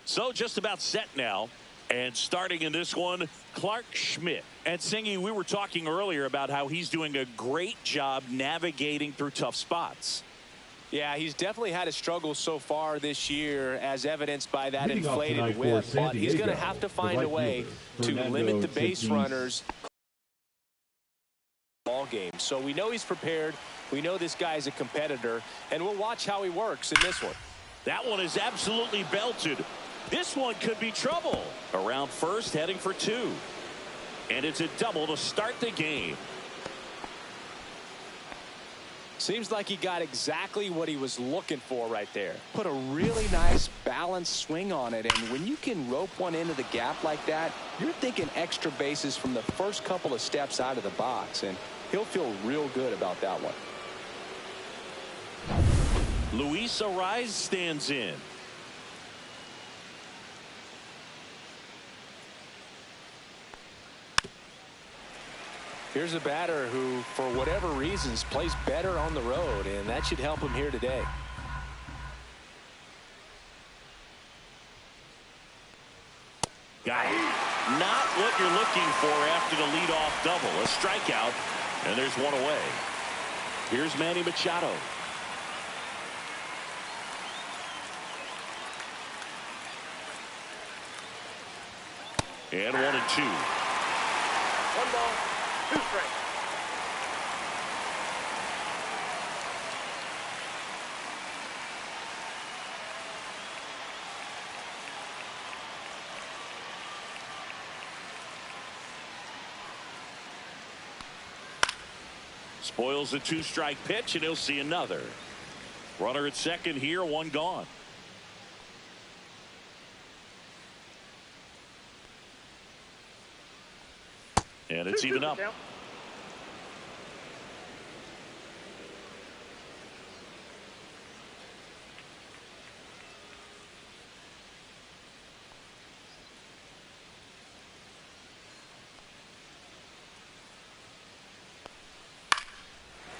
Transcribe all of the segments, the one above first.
So just about set now. And starting in this one, Clark Schmidt. And Singy, we were talking earlier about how he's doing a great job navigating through tough spots. Yeah, he's definitely had his struggles so far this year, as evidenced by that inflated whip. But he's going to have to find a way to limit the base runners ball game. So we know he's prepared. We know this guy is a competitor, and we'll watch how he works in this one. That one is absolutely belted. This one could be trouble. Around first, heading for two. And it's a double to start the game. Seems like he got exactly what he was looking for right there. Put a really nice balanced swing on it, and when you can rope one into the gap like that, you're thinking extra bases from the first couple of steps out of the box, and he'll feel real good about that one. Luis Ariz stands in. Here's a batter who, for whatever reasons, plays better on the road, and that should help him here today. Got it. Not what you're looking for after the leadoff double. A strikeout, and there's one away. Here's Manny Machado. And 1-2. 1 ball. 2 strikes. Spoils a 2-strike pitch, and he'll see another. Runner at second here, one gone. And it's even up.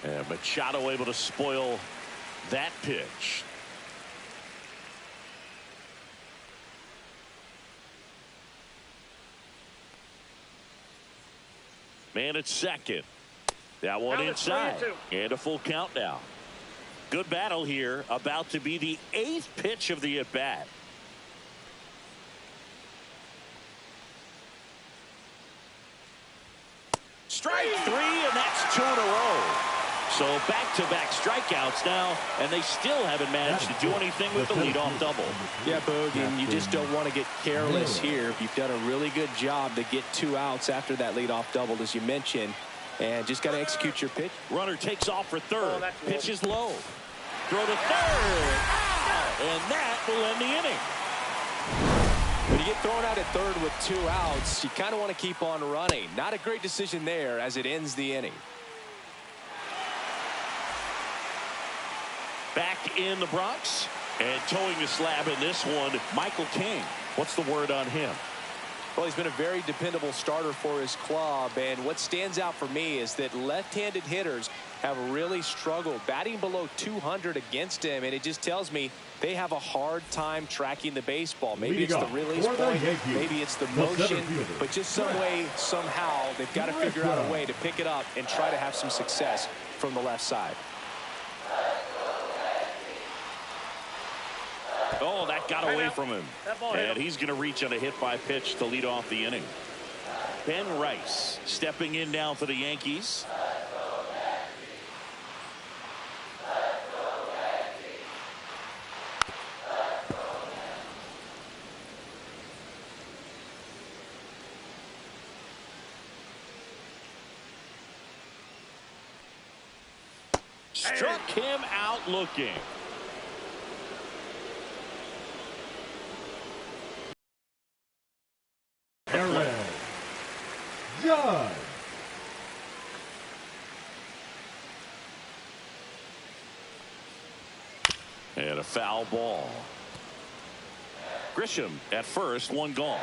And Machado able to spoil that pitch. Man at second. That one inside. And a full count now. Good battle here. About to be the 8th pitch of the at-bat. Strike 3, and that's 2 in a row. So back-to-back strikeouts now, and they still haven't managed to do anything with the leadoff double. Yeah, Boog, and you just don't want to get careless here. You've done a really good job to get 2 outs after that leadoff double, as you mentioned, and just got to execute your pitch. Runner takes off for third. Pitch is low. Throw to third. Out, and that will end the inning. When you get thrown out at third with 2 outs, you kind of want to keep on running. Not a great decision there as it ends the inning. Back in the Bronx, and towing the slab in this one, Michael King. What's the word on him? Well, he's been a very dependable starter for his club, and what stands out for me is that left-handed hitters have really struggled batting below 200 against him, and it just tells me they have a hard time tracking the baseball. Maybe it's the release point, maybe it's the motion, but just some way, somehow, they've got to figure out a way to pick it up and try to have some success from the left side. Oh, that got away from him. And he's going to reach on a hit-by pitch to lead off the inning. Ben Rice stepping in now for the Yankees. Struck him out looking. And a foul ball. Grisham at first, one gone.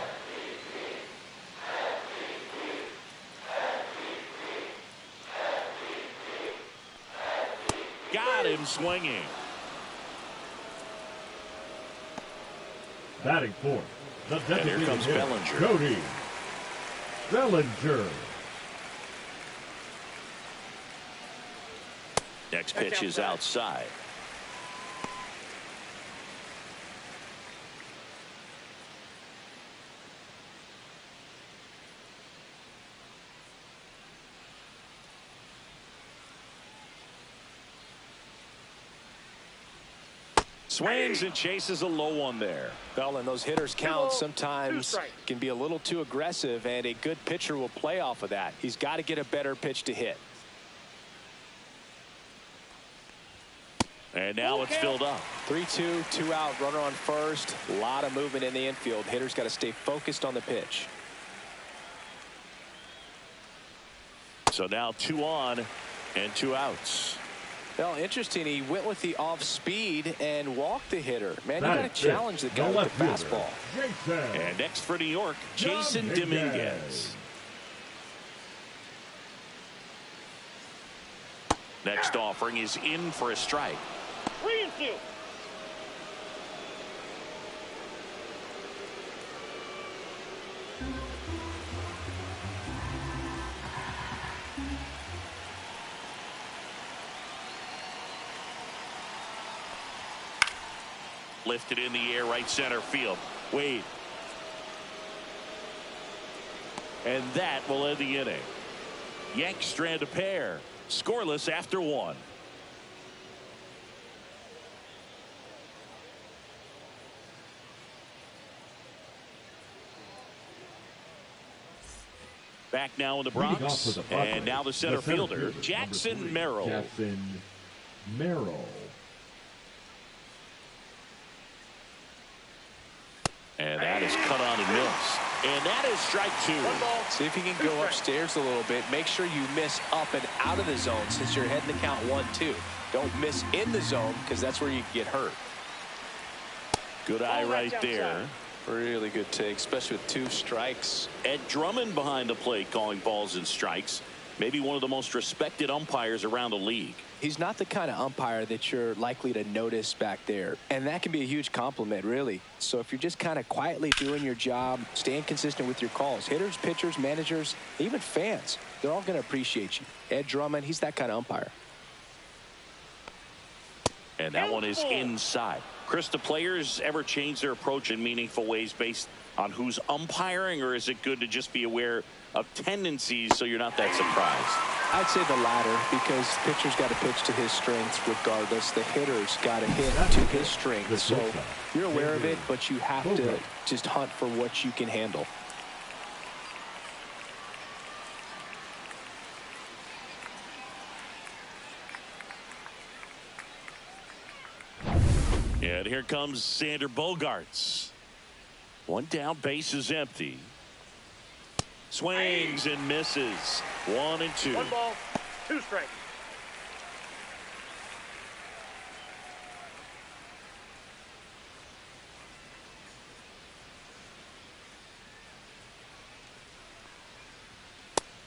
Got him swinging. Batting fourth, the And here comes hitter, Bellinger. Cody Bellinger. Next pitch is outside. Swings and chases a low one there. Well, and those hitters count sometimes can be a little too aggressive, and a good pitcher will play off of that. He's got to get a better pitch to hit. And now it's filled up. 3-2, 2 out, runner on first. A lot of movement in the infield. Hitters got to stay focused on the pitch. So now 2 on and 2 outs. Well, interesting. He went with the off speed and walked the hitter. Man, you got to challenge the guy with the fastball. And next for New York, Jason Dominguez. Next offering is in for a strike. Greenfield. Lifted in the air, right center field. Wade. And that will end the inning. Yanks strand a pair. Scoreless after 1. Back now in the Bronx. And now the center fielder, Jackson Merrill. Jackson Merrill. And that is cut on and missed. And that is strike 2. See if you can go upstairs a little bit. Make sure you miss up and out of the zone since you're heading the count 1-2. Don't miss in the zone because that's where you can get hurt. Good eye right there. Really good take, especially with 2 strikes. Ed Drummond behind the plate calling balls and strikes. Maybe one of the most respected umpires around the league. He's not the kind of umpire that you're likely to notice back there. And that can be a huge compliment, really. So if you're just kind of quietly doing your job, staying consistent with your calls, hitters, pitchers, managers, even fans, they're all going to appreciate you. Ed Drummond, he's that kind of umpire. And that one is inside. Chris, do players ever change their approach in meaningful ways based on who's umpiring, or is it good to just be aware of tendencies so you're not that surprised? I'd say the latter, because pitcher's got to pitch to his strengths regardless. The hitter's got to hit to his strengths. So you're aware of it, but you have to just hunt for what you can handle. And here comes Sander Bogaerts. 1 down, base is empty. Swings and misses. 1 and 2. 1 ball, 2 strikes.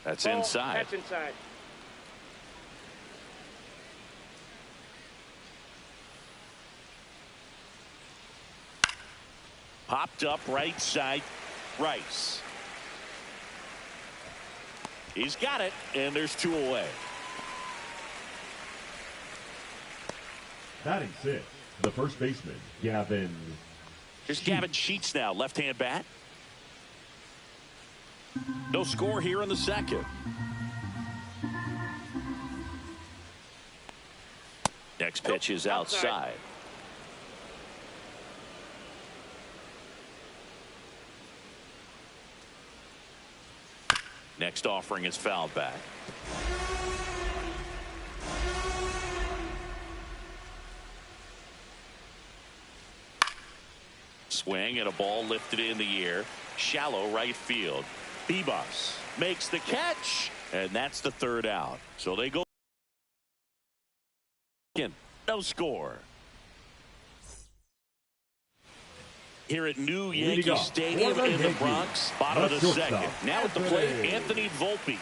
That's inside. That's inside. Popped up right side. Rice. He's got it, and there's 2 away. Batting 6, the first baseman, Gavin. Here's Gavin Sheets now, left-hand bat. No score here in the second. Next pitch is outside. Next offering is fouled back. Swing and a ball lifted in the air. Shallow right field. Bebas makes the catch, and that's the 3rd out. So they go. No score. Here at New Yankee Stadium in the Bronx, bottom of the second. Now at the plate, Anthony Volpe.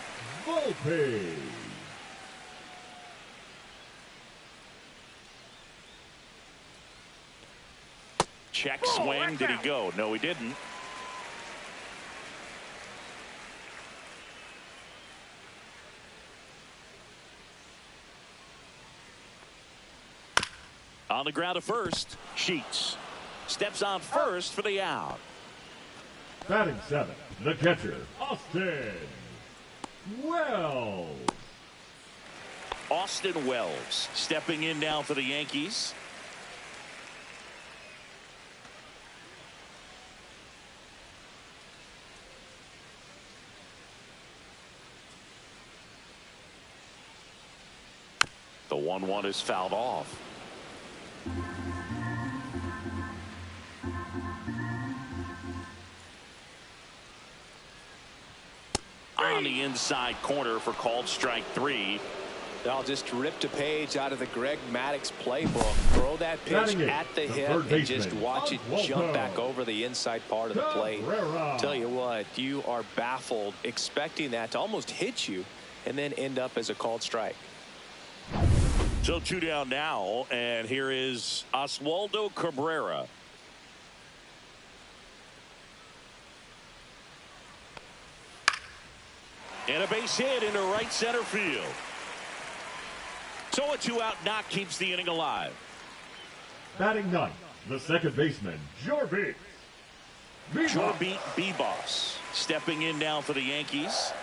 Check swing. Did he go? No, he didn't. On the ground to first. Sheets steps on first for the out. Batting 7, the catcher, Austin Wells. Austin Wells stepping in now for the Yankees. The 1-1 is fouled off. On the inside corner for called strike 3. I'll just rip a page out of the Greg Maddux playbook. Throw that pitch at the hip and just watch it jump back over the inside part of the plate. Tell you what, you are baffled expecting that to almost hit you and then end up as a called strike. So 2 down now, and here is Oswaldo Cabrera. And a base hit into right center field. So a 2-out knock keeps the inning alive. Batting 9, the second baseman, Jorby Bebos stepping in now for the Yankees.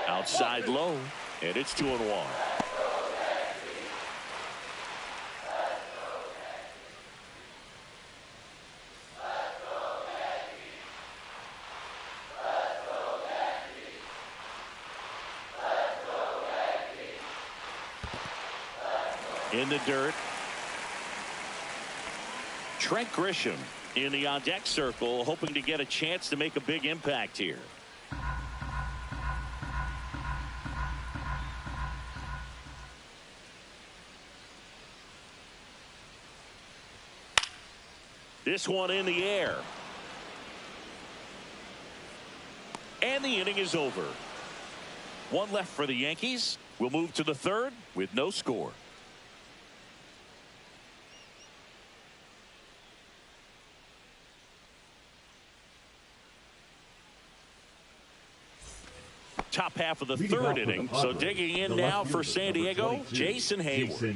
Outside low, and it's 2-1. In the dirt. Trent Grisham in the on deck circle, hoping to get a chance to make a big impact here. This one in the air. And the inning is over. 1 left for the Yankees. We'll move to the 3rd with no score. Top half of the 3rd inning. So digging in now for San Diego, Jason Hayward.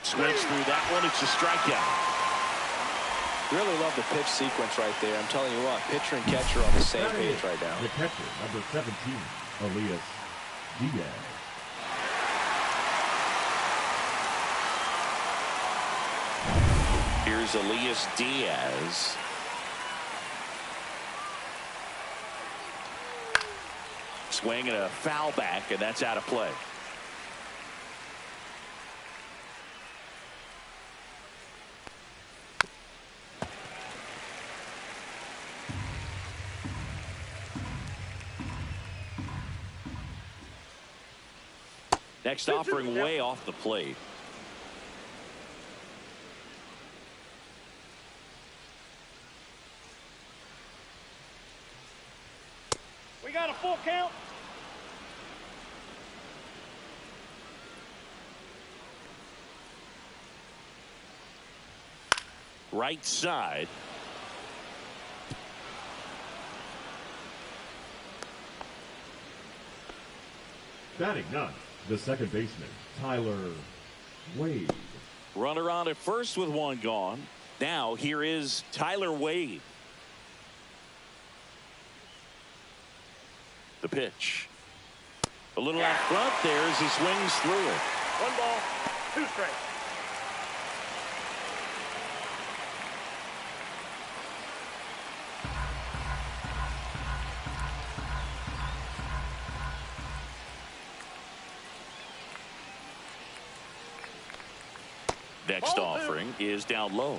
Swings through that one. It's a strikeout. Really love the pitch sequence right there. I'm telling you what, pitcher and catcher on the same page right now. The catcher, number 17, Elias Diaz. Here's Elias Diaz. Swing and a foul back, and that's out of play. Next offering way off the plate. We got a full count. Right side. Batting 9, the second baseman, Tyler Wade. Runner on at first with 1 gone. Now here is Tyler Wade. The pitch. A little out front there as he swings through it. 1 ball, 2 strikes. Next offering is down low.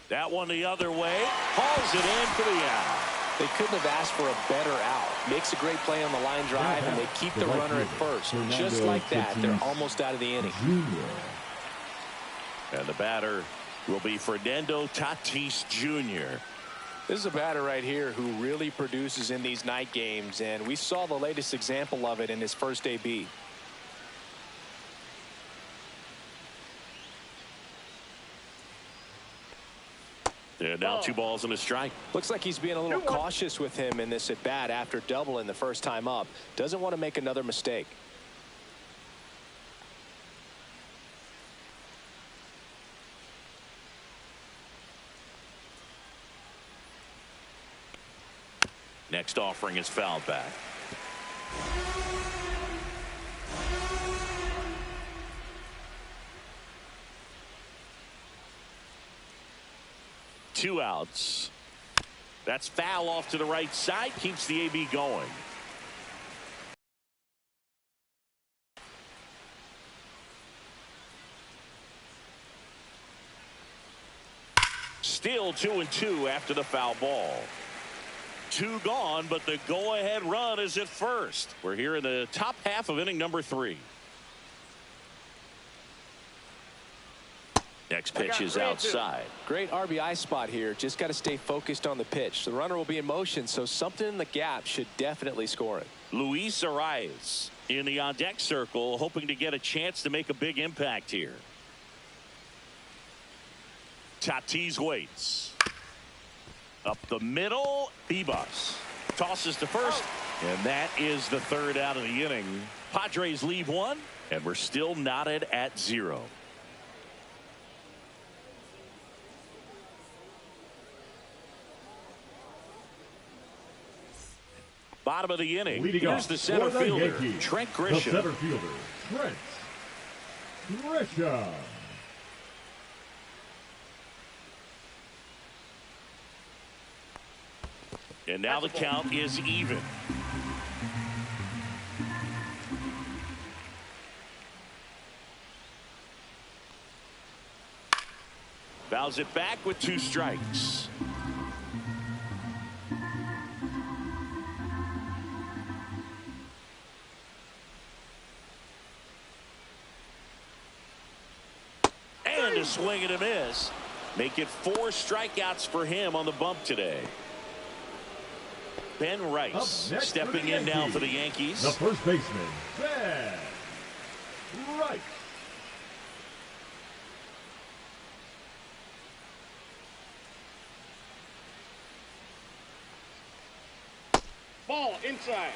That one the other way. Hauls it in for the out. They couldn't have asked for a better out. Makes a great play on the line drive, and they keep the runner at first. Just like that, they're almost out of the inning. And the batter will be Fernando Tatis Jr. This is a batter right here who really produces in these night games, and we saw the latest example of it in his first AB. And now 2 balls and a strike. Looks like he's being a little cautious with him in this at bat after doubling the first time up. Doesn't want to make another mistake. Next offering is fouled back. Two outs. That's foul off to the right side. Keeps the AB going. Still 2-2 after the foul ball. 2 gone, but the go-ahead run is at first. We're here in the top half of inning number 3. Next pitch is outside. Great RBI spot here. Just got to stay focused on the pitch. The runner will be in motion, so something in the gap should definitely score it. Luis Arias in the on-deck circle, hoping to get a chance to make a big impact here. Tatis waits. Up the middle, Bibas tosses to first, and that is the 3rd out of the inning. Padres leave 1, and we're still knotted at 0. Bottom of the inning. Here's the center fielder, Trent Grisham. The center fielder, Trent Grisham. And now the count is even. Fouls it back with 2 strikes. And a swing and a miss. Make it 4 strikeouts for him on the bump today. Ben Rice stepping in now for the Yankees. The first baseman, Ben Rice. Ball inside.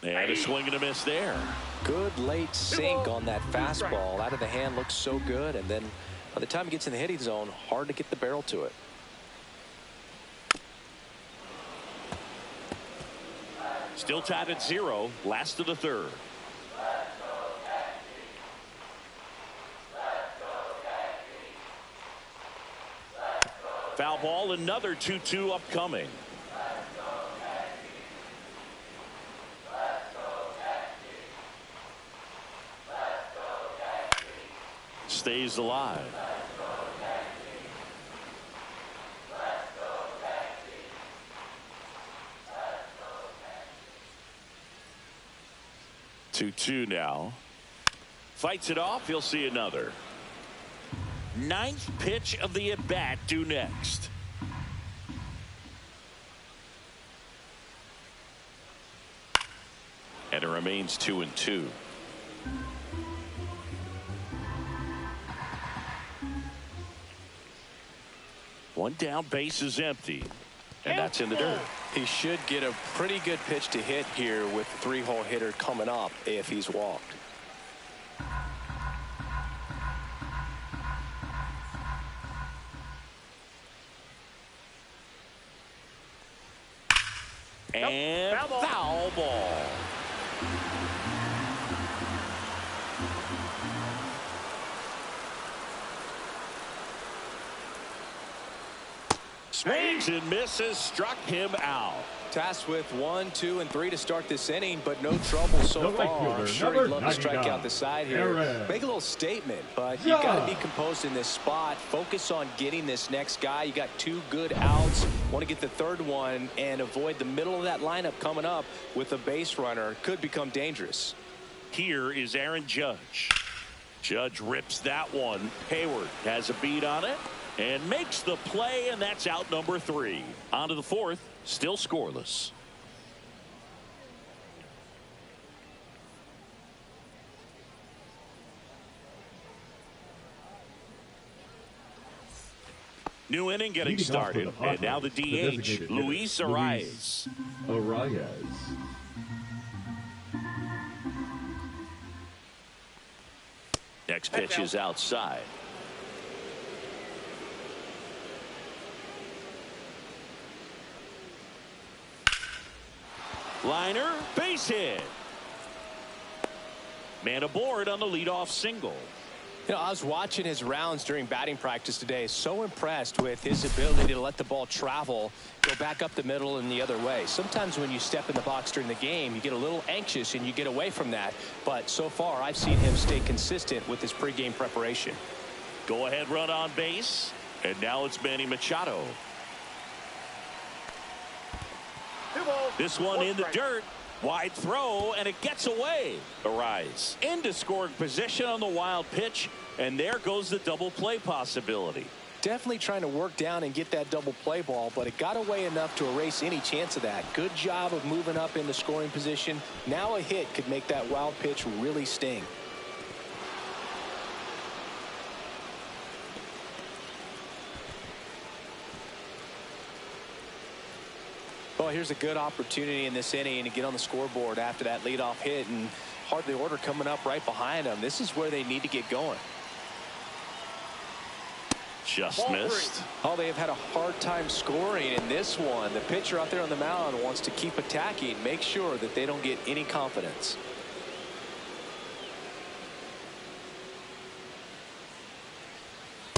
And a swing and a miss there. Good late sink on that fastball. Out of the hand, looks so good, and then by the time it gets in the hitting zone, hard to get the barrel to it. Still tied at 0. Last of the 3rd. Foul ball, another 2-2 upcoming. Stays alive. Two now. Fights it off. He'll see another. 9th pitch of the at bat due next. And it remains 2-2. One down, base is empty. And that's in the dirt. He should get a pretty good pitch to hit here with the 3-hole hitter coming up if he's walked. And foul ball. Swings and misses, struck him out. Tasked with 1, 2, and 3 to start this inning, but no trouble so far. I'm sure he'd love to strike out the side here. Make a little statement, but you've got to be composed in this spot. Focus on getting this next guy. You got 2 good outs. Want to get the 3rd one and avoid the middle of that lineup coming up with a base runner. Could become dangerous. Here is Aaron Judge. Judge rips that one. Hayward has a beat on it and makes the play, and that's out number 3. On to the 4th. Still scoreless. New inning getting started, and now the DH, Luis Arias. Next pitch is outside. Liner, base hit. Man aboard on the leadoff single. You know, I was watching his rounds during batting practice today. So impressed with his ability to let the ball travel, go back up the middle and the other way. Sometimes when you step in the box during the game, you get a little anxious and you get away from that. But so far, I've seen him stay consistent with his pregame preparation. Go ahead run on base. And now it's Manny Machado. This one in the dirt. Wide throw, and it gets away. Arise into scoring position on the wild pitch, and there goes the double play possibility. Definitely trying to work down and get that double play ball, but it got away enough to erase any chance of that. Good job of moving up into scoring position. Now a hit could make that wild pitch really sting. Well, here's a good opportunity in this inning to get on the scoreboard after that leadoff hit, and hardly order coming up right behind them. This is where they need to get going. Just missed. Oh, they have had a hard time scoring in this one. The pitcher out there on the mound wants to keep attacking, make sure that they don't get any confidence.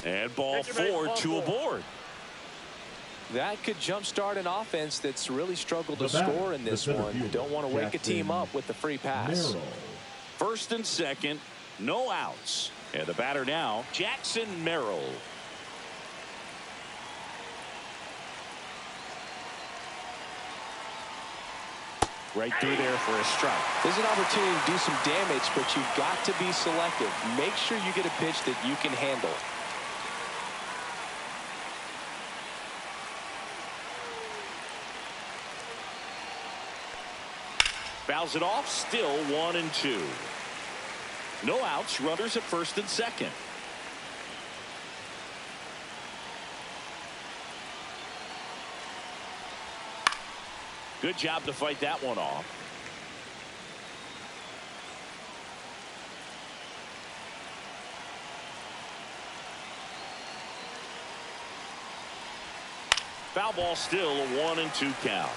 And ball 4, 2 aboard. That could jumpstart an offense that's really struggled to score in this one. Don't want to wake a team up with the free pass. First and second, no outs. And the batter now, Jackson Merrill. Right through there for a strike. There's an opportunity to do some damage, but you've got to be selective. Make sure you get a pitch that you can handle. Fouls it off, still 1 and 2. No outs, runners at first and second. Good job to fight that one off. Foul ball, still a 1 and 2 count.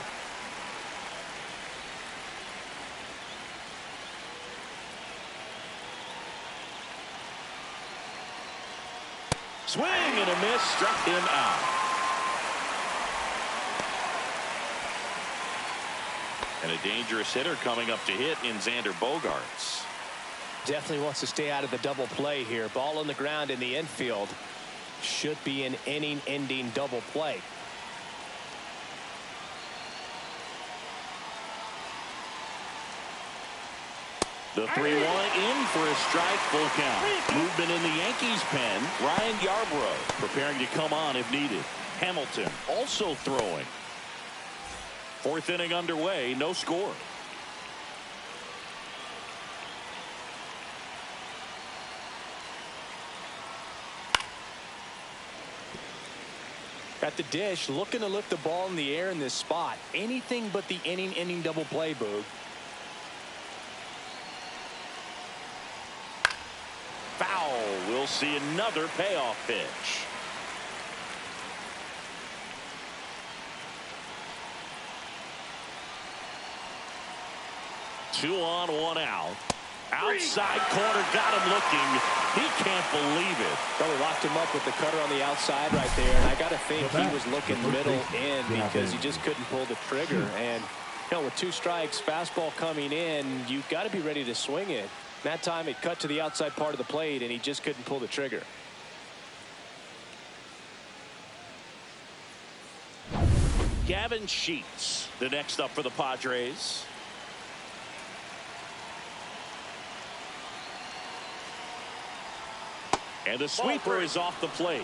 Swing and a miss, struck him out. And a dangerous hitter coming up to hit in Xander Bogaerts. Definitely wants to stay out of the double play here. Ball on the ground in the infield. Should be an inning-ending double play. The 3-1 in for a strike, full count. Movement in the Yankees pen. Ryan Yarbrough preparing to come on if needed. Hamilton also throwing. 4th inning underway, no score. At the dish, looking to lift the ball in the air in this spot. Anything but the inning-ending double play, Boog. Foul. We'll see another payoff pitch. Two on, 1 out. Outside corner, got him looking. He can't believe it. Probably locked him up with the cutter on the outside right there. And I got to think he was looking middle in because he just couldn't pull the trigger. And, you know, with 2 strikes, fastball coming in, you've got to be ready to swing it. That time it cut to the outside part of the plate, and he just couldn't pull the trigger. Gavin Sheets, the next up for the Padres. And the sweeper is off the plate.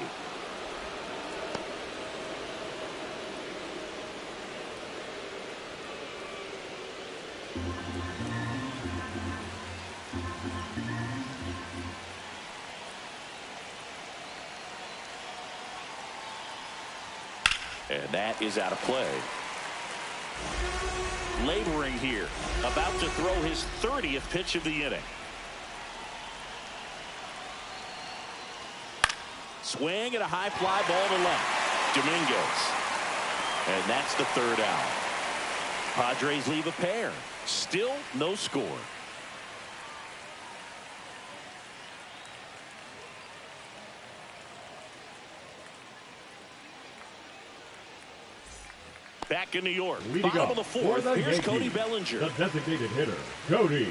And that is out of play. Laboring here, about to throw his 30th pitch of the inning. Swing and a high fly ball to left. Dominguez. And that's the 3rd out. Padres leave a pair. Still no score. Back in New York, bottom of the 4th, here's Cody Bellinger. The designated hitter, Cody.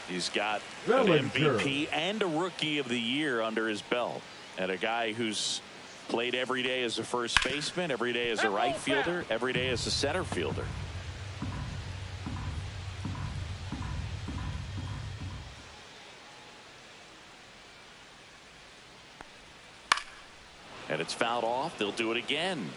He's got Bellinger. an MVP and a Rookie of the Year under his belt. And a guy who's played every day as a first baseman, every day as a right fielder, every day as a center fielder. And it's fouled off. They'll do it again.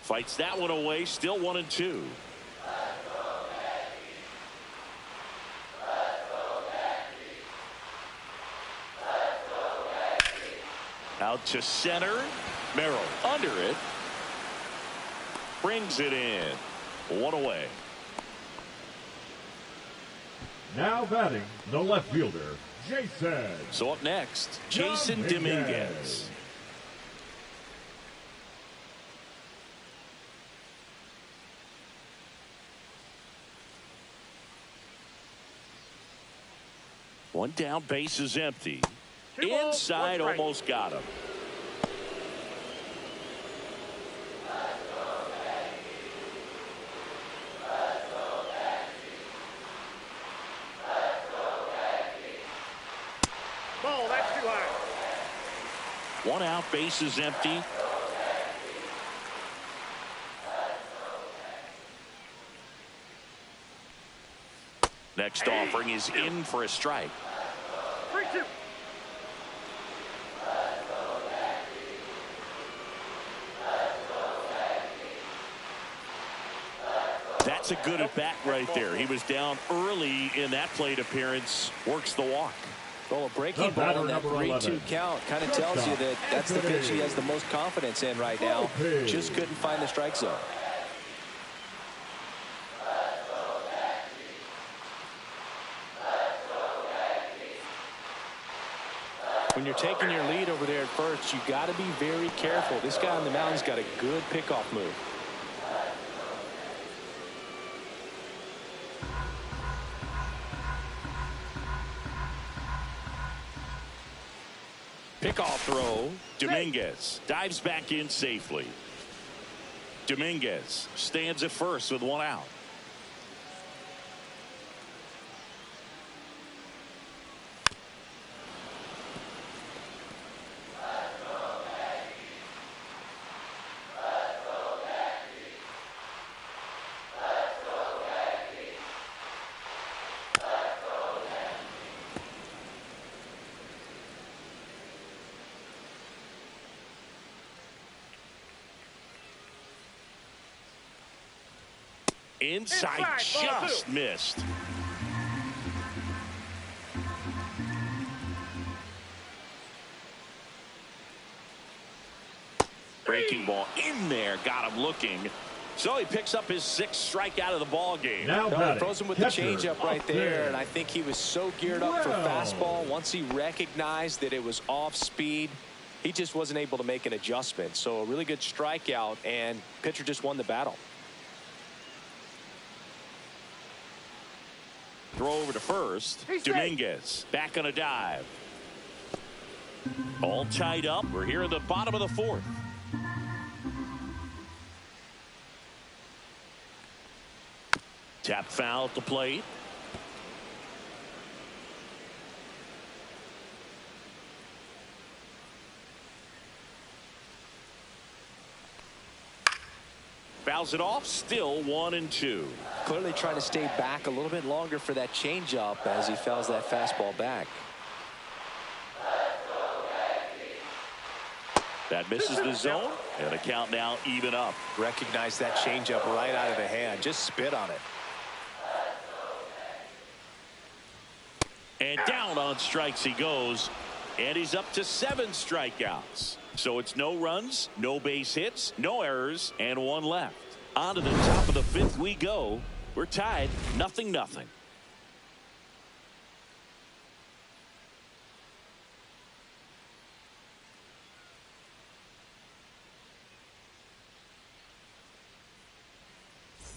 Fights that one away. Still 1-2. Out to center. Merrill under it. Brings it in. 1 away. Now batting, the left fielder, Jason. So up next, Jason Dominguez. One down, base is empty. Inside, almost got him. Ball, that's too high. 1 out, base is empty. Next offering is in for a strike. 3-2. That's a good at bat right there. He was down early in that plate appearance. Works the walk. Well, a breaking ball on that 3-2 count kind of tells you that that's the pitch he has the most confidence in right now. Just couldn't find the strike zone. When you're taking your lead over there at first, you got to be very careful. This guy on the mound's got a good pickoff move. Pickoff throw. Dominguez dives back in safely. Dominguez stands at first with 1 out. Inside, just missed. Breaking ball in there, got him looking. So he picks up his 6th strikeout of the ball game. Now he throws him with the changeup right there, and I think he was so geared up for fastball. Once he recognized that it was off speed, He just wasn't able to make an adjustment. So a really good strikeout, and pitcher just won the battle. Throw over to first. Dominguez back on a dive. All tied up. We're here at the bottom of the fourth. Tap foul at the plate. Fouls it off. Still 1-2. Clearly trying to stay back a little bit longer for that changeup as he fouls that fastball back. That misses the zone, and the count now even up. Recognize that changeup right out of the hand. Just spit on it. And down on strikes he goes, and he's up to 7 strikeouts. So it's no runs, no base hits, no errors, and 1 left. On to the top of the 5th we go. We're tied 0-0.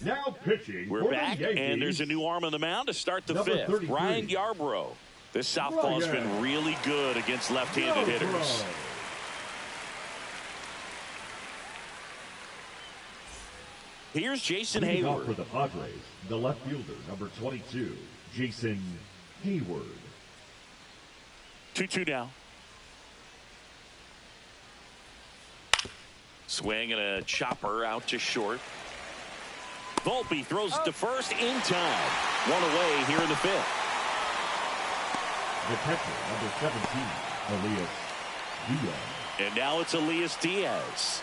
Now pitching. We're back, and there's a new arm on the mound to start the 5th. Ryan Yarbrough. This southpaw's been really good against left-handed hitters. Here's Jason Hayward. For the Padres, the left fielder, number 22, Jason Hayward. 2-2 now. Swing and a chopper out to short. Volpe throws it to first in time. 1 away here in the 5th. The catcher, number 17, Elias Diaz. And now it's Elias Diaz.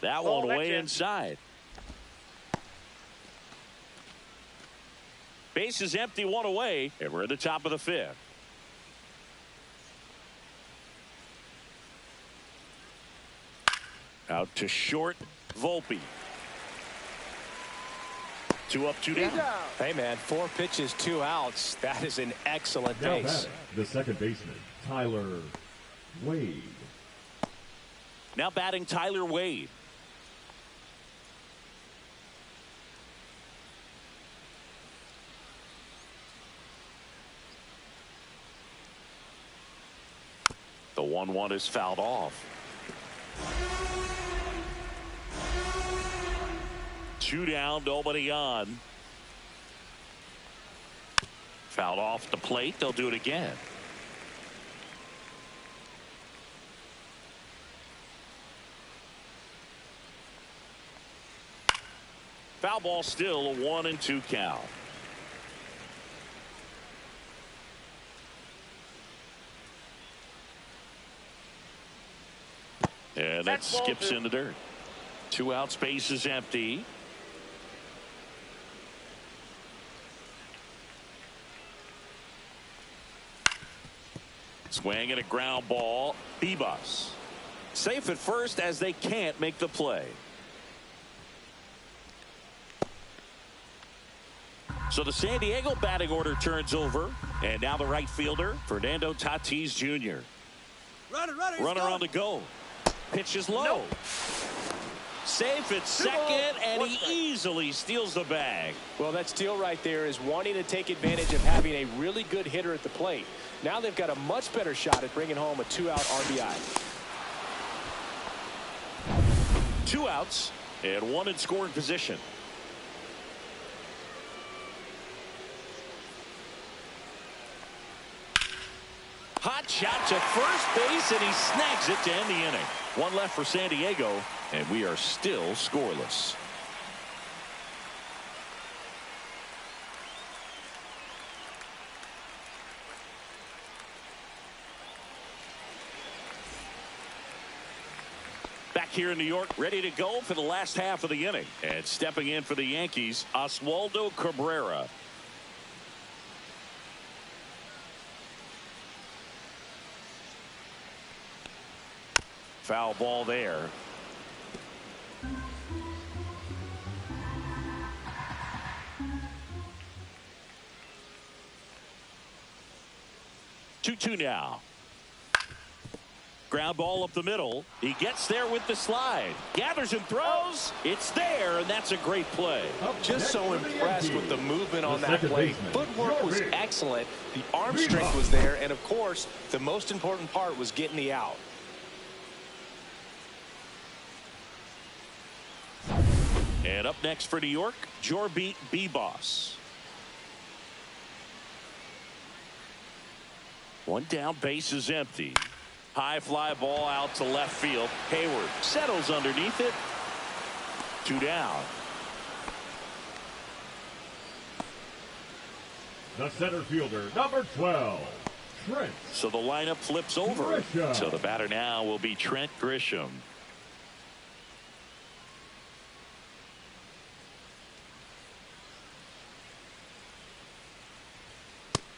That one way inside. Base is empty, 1 away, and we're at the top of the 5th. Out to short, Volpe. 2 up, 2 down. Hey, man, 4 pitches, 2 outs. That is an excellent pace. The second baseman, Tyler Wade. Now batting Tyler Wade. The 1-1 is fouled off. 2 down, nobody on. Fouled off the plate. They'll do it again. Foul ball, still a 1-2 count. And that skips in the dirt. 2 out, space is empty. Swing and a ground ball. Bebus safe at first as they can't make the play. So the San Diego batting order turns over, and now the right fielder, Fernando Tatis Jr. Runner on the go. Pitch is low. Safe at second, and he easily steals the bag. Well, that steal right there is wanting to take advantage of having a really good hitter at the plate. Now they've got a much better shot at bringing home a 2-out RBI. 2 outs and 1 in scoring position. Hot shot to first base, and he snags it to end the inning. 1 left for San Diego, and we are still scoreless. Back here in New York, ready to go for the last half of the inning. And stepping in for the Yankees, Oswaldo Cabrera. Foul ball there. Two now. Ground ball up the middle. He gets there with the slide. Gathers and throws. It's there, and that's a great play. Just so impressed with the movement on that play. Footwork was excellent. The arm strength was there. And, of course, the most important part was getting the out. And up next for New York, Jorbeat B-Boss. One down, base is empty. High fly ball out to left field. Hayward settles underneath it. 2 down. The center fielder, number 12, Trent. So the lineup flips over. Grisham. So the batter now will be Trent Grisham.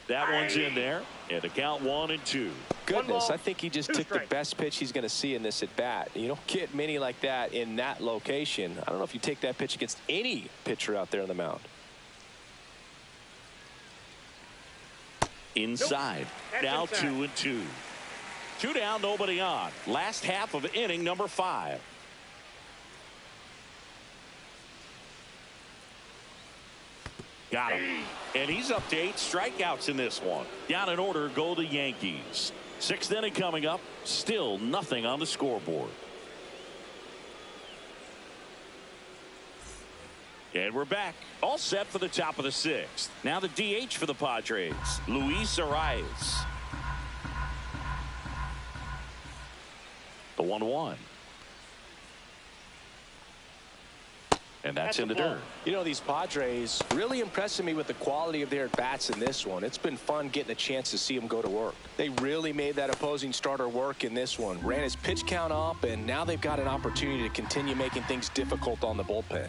That one's in there. And the count 1-2. Goodness, I think he just took the best pitch he's going to see in this at bat. You don't get many like that in that location. I don't know if you take that pitch against any pitcher out there on the mound. Inside. Now 2-2. 2 down, nobody on. Last half of inning number 5. Got him. And he's up to 8 strikeouts in this one. Down in order go the Yankees. 6th inning coming up. Still nothing on the scoreboard. And we're back. All set for the top of the 6th. Now the DH for the Padres, Luis Arias. The 1-1. And that's in the dirt. You know, these Padres really impressing me with the quality of their at-bats in this one. It's been fun getting a chance to see them go to work. They really made that opposing starter work in this one. Ran his pitch count up, and now they've got an opportunity to continue making things difficult on the bullpen.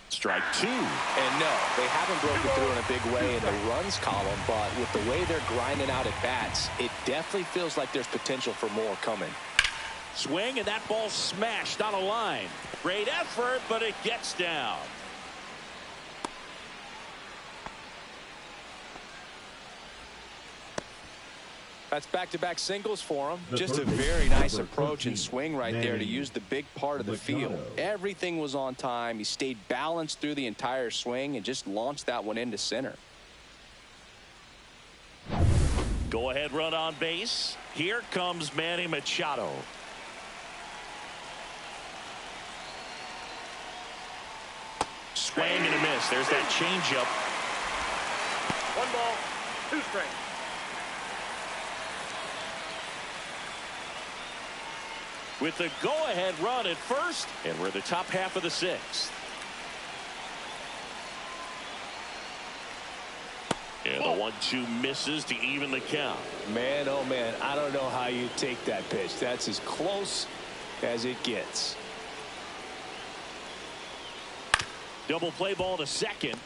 Strike 2. And no, they haven't broken through in a big way in the runs column, but with the way they're grinding out at-bats, it definitely feels like there's potential for more coming. Swing, and that ball smashed on a line. Great effort, but it gets down. That's back-to-back singles for him. Just a very nice approach and swing right there to use the big part of the field. Everything was on time. He stayed balanced through the entire swing and just launched that one into center. Go ahead run on base. Here comes Manny Machado. Swing and a miss. There's that changeup. 1 ball, 2 strikes. With the go-ahead run at first, and we're at the top half of the 6th. And the 1-2 misses to even the count. Man, oh man, I don't know how you take that pitch. That's as close as it gets. Double play ball to second.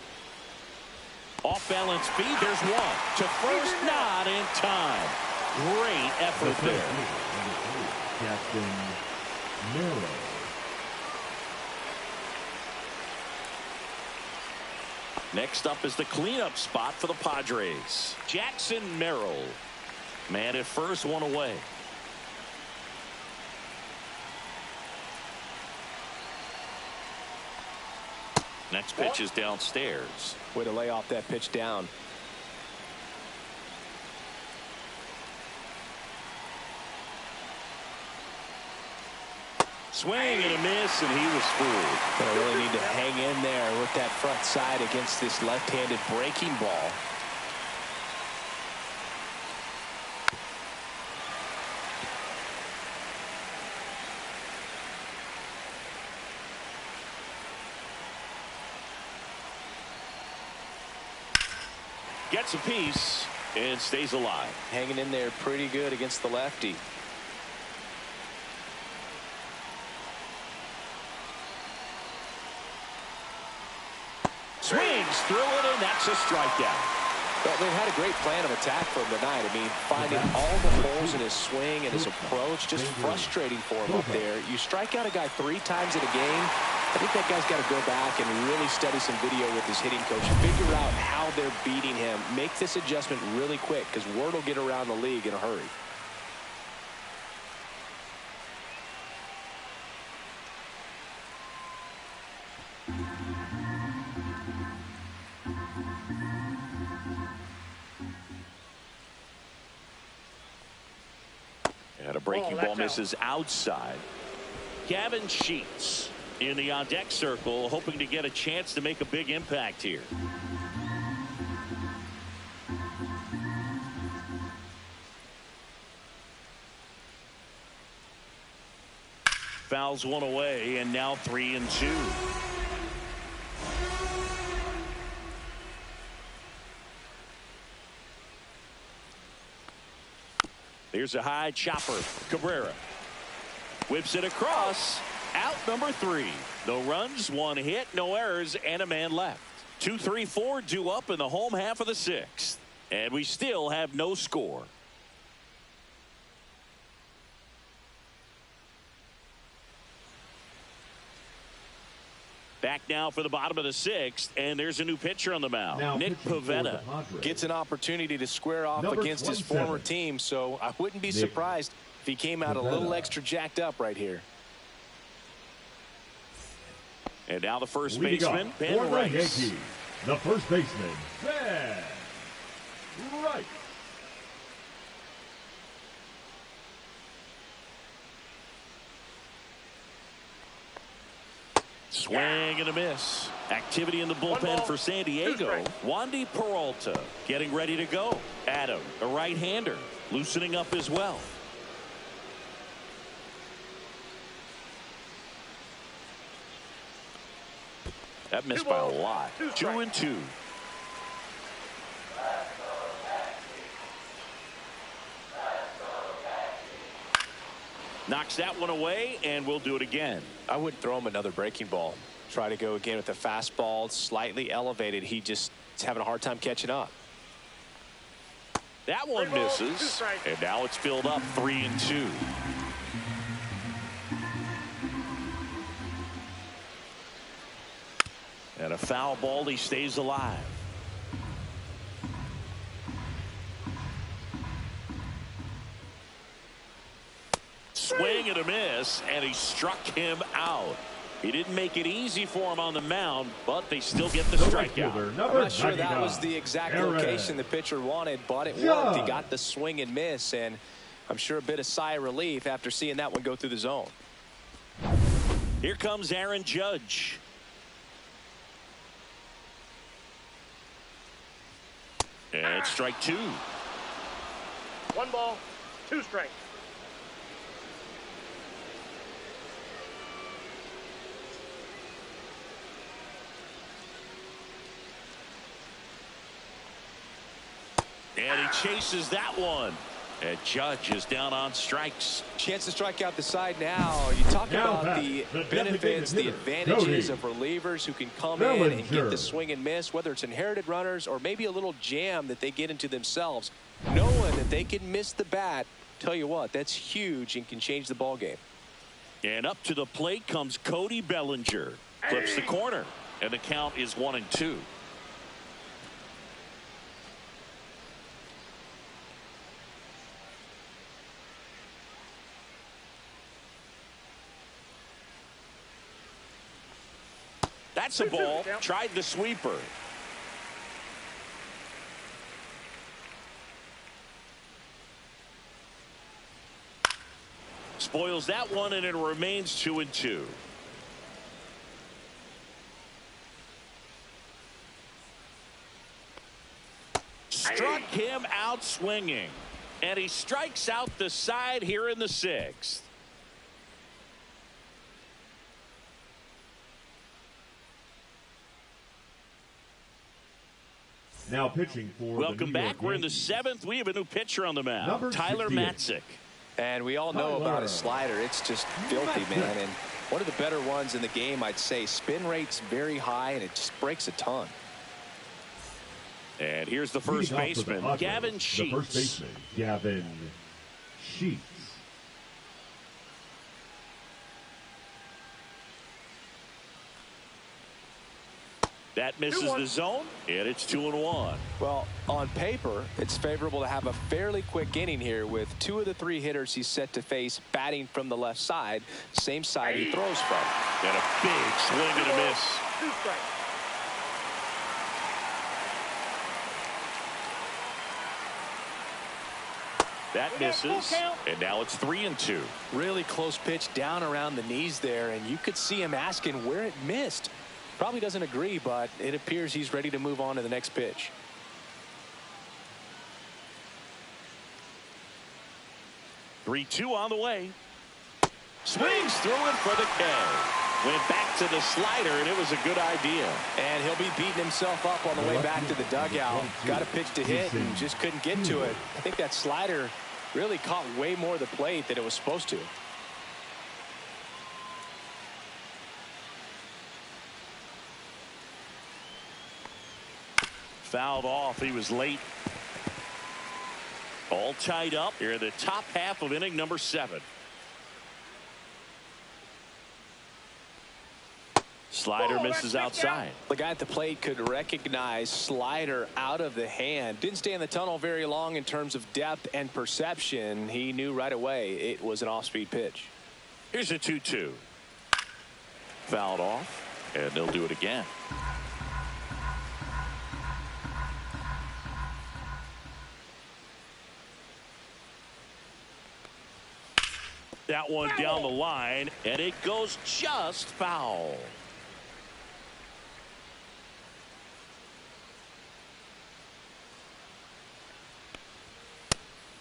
Off balance feed. There's one. To first, not in time. Great effort there. Captain Merrill. Next up is the cleanup spot for the Padres. Jackson Merrill. Man at first, one away. Next pitch is downstairs. Way to lay off that pitch down. Swing and a miss, and he was fooled. Gonna really need to hang in there with that front side against this left-handed breaking ball. Gets a piece and stays alive. Hanging in there pretty good against the lefty. Swings through it, and that's a strikeout. Well, they've had a great plan of attack for him tonight. I mean, finding all the holes in his swing and his approach, just frustrating for him up there. You strike out a guy 3 times in a game, I think that guy's got to go back and really study some video with his hitting coach, figure out how they're beating him, make this adjustment really quick, because word will get around the league in a hurry. And a breaking ball misses outside. Gavin Sheets in the on-deck circle, hoping to get a chance to make a big impact here. Fouls one away, and now 3-2. There's a high chopper. Cabrera whips it across. Out number 3. No runs, 1 hit, no errors, and a man left. 2, 3, 4 due up in the home half of the 6th. And we still have no score. Back now for the bottom of the 6th, and there's a new pitcher on the mound. Now Nick Pivetta gets an opportunity to square off against his former team, so I wouldn't be surprised if he came out a little extra jacked up right here. And now the first baseman, Ben Rice. Yankees, the first baseman, Ben Rice. Swing and a miss. Activity in the bullpen for San Diego. Wandy Peralta getting ready to go. Adam, a right-hander, loosening up as well. That missed by a lot. 2-2. Knocks that one away, and we'll do it again. I wouldn't throw him another breaking ball. Try to go again with the fastball, slightly elevated. He just is having a hard time catching up. That one misses, and now it's filled up 3-2. And a foul ball, he stays alive. Swing and a miss, and he struck him out. He didn't make it easy for him on the mound, but they still get the strikeout. I'm not sure that was the exact location the pitcher wanted, but it worked. He got the swing and miss, and I'm sure a bit of sigh of relief after seeing that one go through the zone. Here comes Aaron Judge. And it's strike 2. 1 ball, 2 strikes. And he chases that one. And Judge is down on strikes. Chance to strike out the side now. You talk about the benefits, the advantages of relievers who can come in and get the swing and miss, whether it's inherited runners or maybe a little jam that they get into themselves. Knowing that they can miss the bat, tell you what, that's huge and can change the ball game. And up to the plate comes Cody Bellinger. Flips the corner, and the count is 1-2. That's a ball. Tried the sweeper. Spoils that one, and it remains 2-2. Struck him out swinging, and he strikes out the side here in the 6th. Now pitching for welcome back. We're in the 7th. We have a new pitcher on the mound, Tyler Matzik. And we all know about his slider. It's just filthy, man. And One of the better ones in the game, I'd say. Spin rate's very high, and it just breaks a ton. And here's the first baseman, Gavin Sheets. The first baseman, Gavin Sheets. That misses the zone, and it's 2-1. Well, on paper, it's favorable to have a fairly quick inning here with 2 of the 3 hitters he's set to face batting from the left side, same side he throws from. And a big swing and a miss. 2 strikes. That misses, and now it's 3-2. Really close pitch down around the knees there, and you could see him asking where it missed. Probably doesn't agree, but it appears he's ready to move on to the next pitch. Three-two on the way. Swings through it for the K. Went back to the slider, and it was a good idea. And he'll be beating himself up on the way back to the dugout. Got a pitch to hit and just couldn't get to it. I think that slider really caught way more of the plate than it was supposed to. Fouled off. He was late. All tied up here in the top half of inning number 7. Slider misses outside. The guy at the plate could recognize slider out of the hand. Didn't stay in the tunnel very long in terms of depth and perception. He knew right away it was an off-speed pitch. Here's a 2-2. Fouled off, and they'll do it again. That one down the line, and it goes just foul.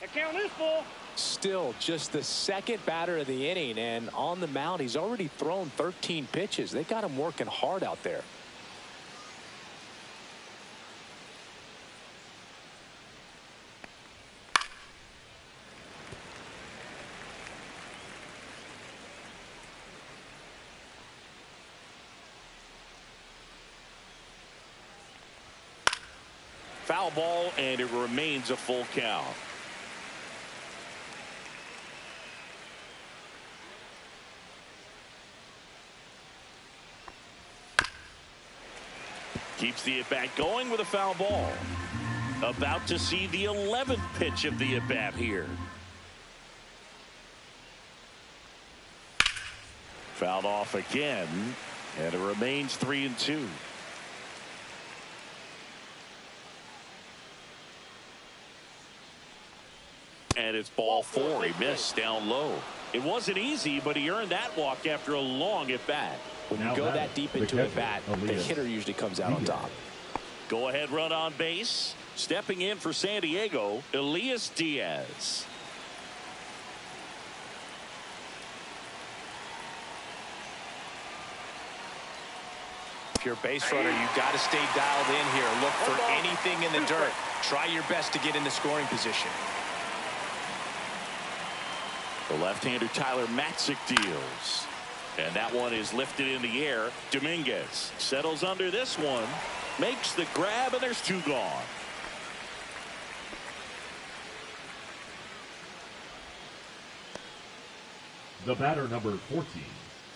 The count is full. Still just the second batter of the inning, and on the mound he's already thrown 13 pitches. They got him working hard out there. Foul ball, and it remains a full count. Keeps the at-bat going with a foul ball. About to see the 11th pitch of the at-bat here. Fouled off again, and it remains 3-2. And it's ball 4. He missed down low. It wasn't easy, but he earned that walk after a long at-bat. When you go that deep into a bat, the hitter usually comes out on top. Go ahead run on base. Stepping in for San Diego, Elias Diaz. If you're a base runner, you got to stay dialed in here. Look for anything in the dirt. Try your best to get in the scoring position. The left-hander Tyler Matzik deals. And that one is lifted in the air. Dominguez settles under this one. Makes the grab, and there's 2 gone. The batter number 14,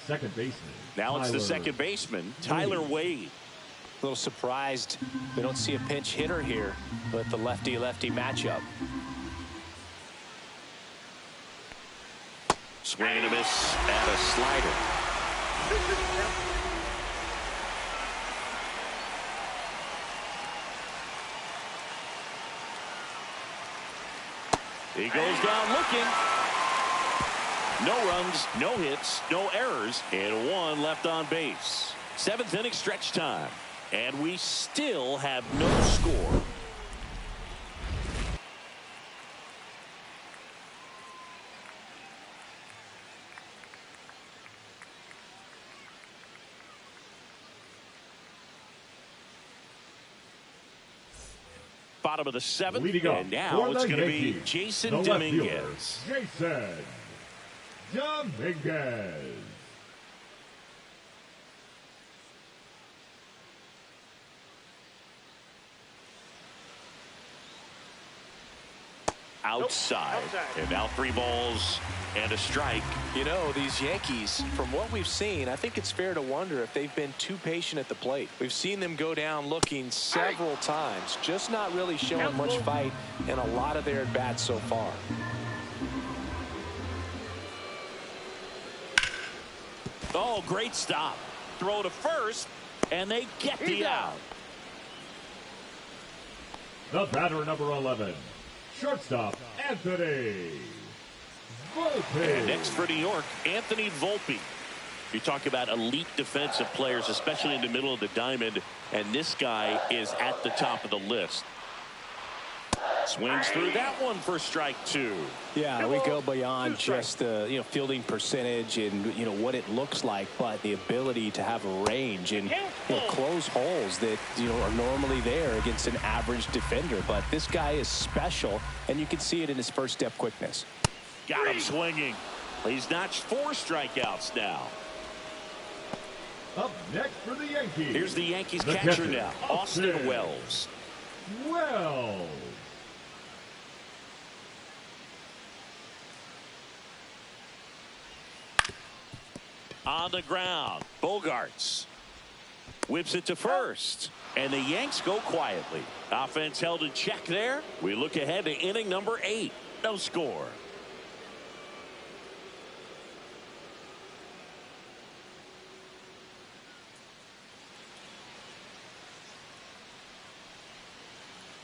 second baseman. Now it's the second baseman, Tyler Wade. A little surprised we don't see a pinch hitter here with the lefty-lefty matchup. Swing and a miss at a slider. He goes down looking. No runs, no hits, no errors, and 1 left on base. 7th inning stretch time, and we still have no score. Bottom of the 7th, and now it's going to be Jason Dominguez. Jason Dominguez. outside. And now 3 balls and a strike. You know, these Yankees, from what we've seen, I think it's fair to wonder if they've been too patient at the plate. We've seen them go down looking several times, just not really showing much fight in a lot of their at-bats so far. Oh, great stop. Throw to first, and they get the out. The batter, number 11, shortstop, Anthony Volpe. And next for New York, Anthony Volpe. You talk about elite defensive players, especially in the middle of the diamond, and this guy is at the top of the list. Swings through that one for strike 2. Yeah, we go beyond just the fielding percentage and what it looks like, but the ability to have range and close holes that are normally there against an average defender. But this guy is special, and you can see it in his first step quickness. Got him swinging. He's notched 4 strikeouts now. Up next for the Yankees. Here's the Yankees catcher now, Austin Wells. Wells. On the ground, Bogarts whips it to first, and the Yanks go quietly. Offense held in check there. We look ahead to inning number 8. No score.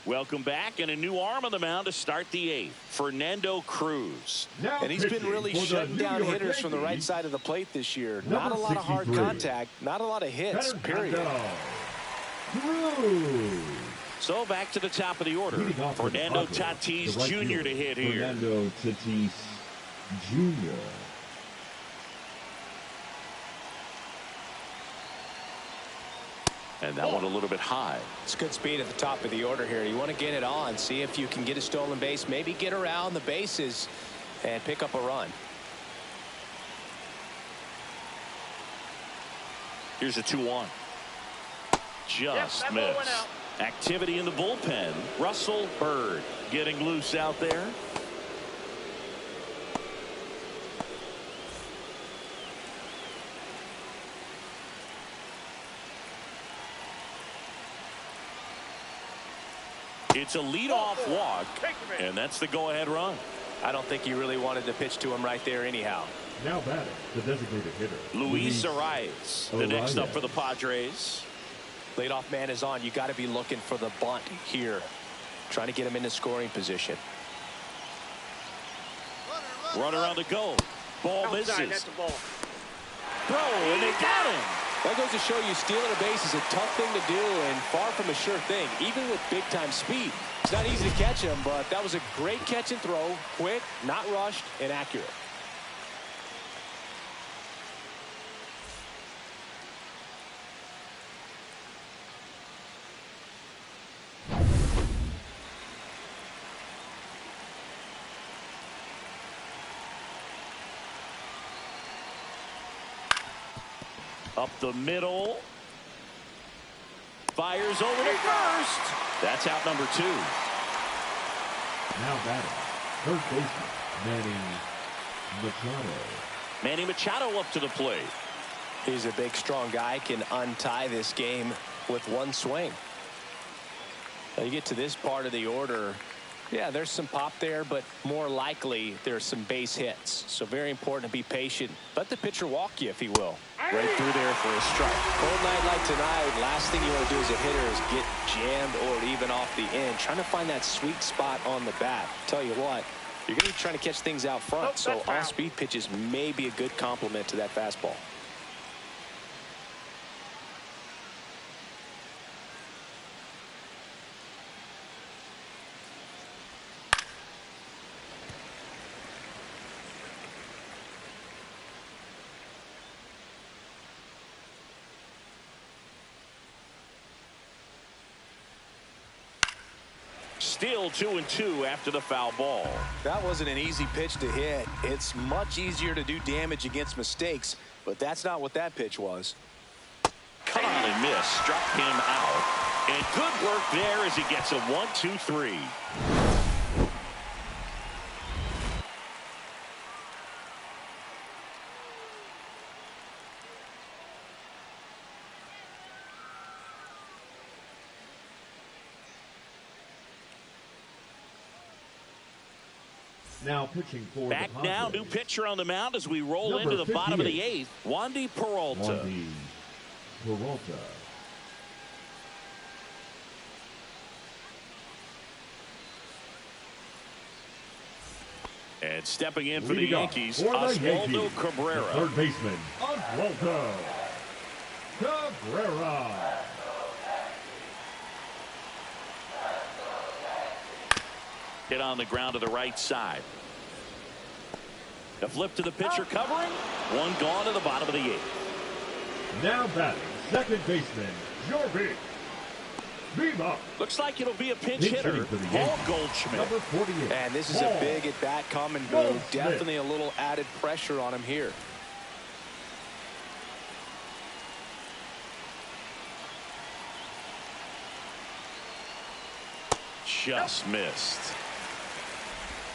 Welcome back, and a new arm on the mound to start the 8th. Fernando Cruz. And he's been really shutting down hitters from the right side of the plate this year. Not a lot of hard contact, not a lot of hits, period. So back to the top of the order. Fernando Tatis Jr. to hit here. Fernando Tatis Jr. And that one a little bit high. It's good speed at the top of the order here. You want to get it on, see if you can get a stolen base, maybe get around the bases and pick up a run. Here's a 2-1. Just missed. Activity in the bullpen. Russell Bird getting loose out there. It's a leadoff walk, and that's the go-ahead run. I don't think he really wanted to pitch to him right there anyhow. Now batting, the designated hitter, Luis Arias, the next up for the Padres. Leadoff man is on. You got to be looking for the bunt here, trying to get him into scoring position. Runner on the go. Ball misses. That's the ball. Throw, and they got him. That goes to show you stealing a base is a tough thing to do and far from a sure thing, even with big-time speed. It's not easy to catch him, but that was a great catch and throw. Quick, not rushed, and accurate. Up the middle. Fires over to first. That's out number 2. Now batting, third baseman, Manny Machado. Manny Machado up to the plate. He's a big, strong guy, can untie this game with one swing. Now you get to this part of the order. Yeah, there's some pop there, but more likely there's some base hits. So very important to be patient. Let the pitcher walk you, if he will. Right through there for a strike. Cold night like tonight, last thing you want to do as a hitter is get jammed or even off the end. Trying to find that sweet spot on the bat. Tell you what, you're going to be trying to catch things out front. So off-speed pitches may be a good complement to that fastball. Still 2-2 after the foul ball. That wasn't an easy pitch to hit. It's much easier to do damage against mistakes, but that's not what that pitch was. Caught and missed, struck him out. And good work there as he gets a 1-2-3. Now pitching for Back the now, Padres. new pitcher on the mound as we roll Number into the bottom of the 58. 8th. Wandy Peralta. Wandy Peralta. And stepping in for the Leading off Yankees, for the Oswaldo Yankees, Cabrera. the third baseman, Oswaldo Cabrera. Hit on the ground to the right side. A flip to the pitcher covering. One gone to the bottom of the 8th. Now batting, second baseman, Jorge Viva. Looks like it'll be a pinch Pinch hitter, hitting for the Paul Yankees, Goldschmidt. number 48. And this is a Paul big at-bat coming, Boo. Goldschmidt. Definitely a little added pressure on him here. Just missed.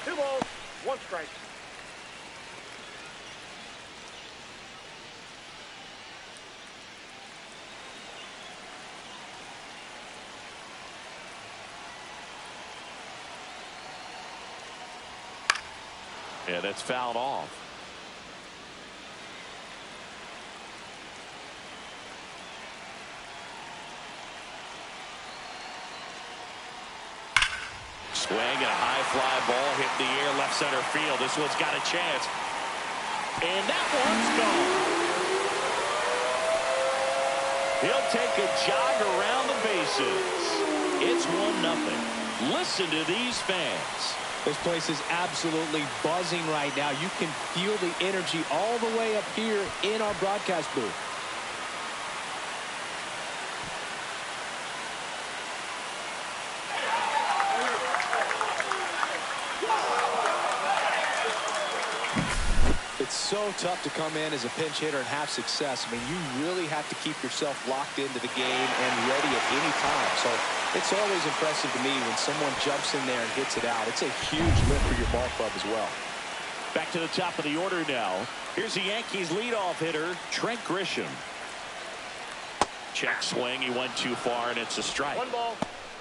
2 balls, 1 strike. Yeah, that's fouled off. Swing and a high fly ball hit the air left center field. This one's got a chance. And that one's gone. He'll take a jog around the bases. It's 1-0. Listen to these fans. This place is absolutely buzzing right now. You can feel the energy all the way up here in our broadcast booth. It's so tough to come in as a pinch hitter and have success. I mean, you really have to keep yourself locked into the game and ready at any time. So it's always impressive to me when someone jumps in there and hits it out. It's a huge lift for your ball club as well. Back to the top of the order now. Here's the Yankees leadoff hitter, Trent Grisham. Check swing. He went too far, and it's a strike. 1 ball,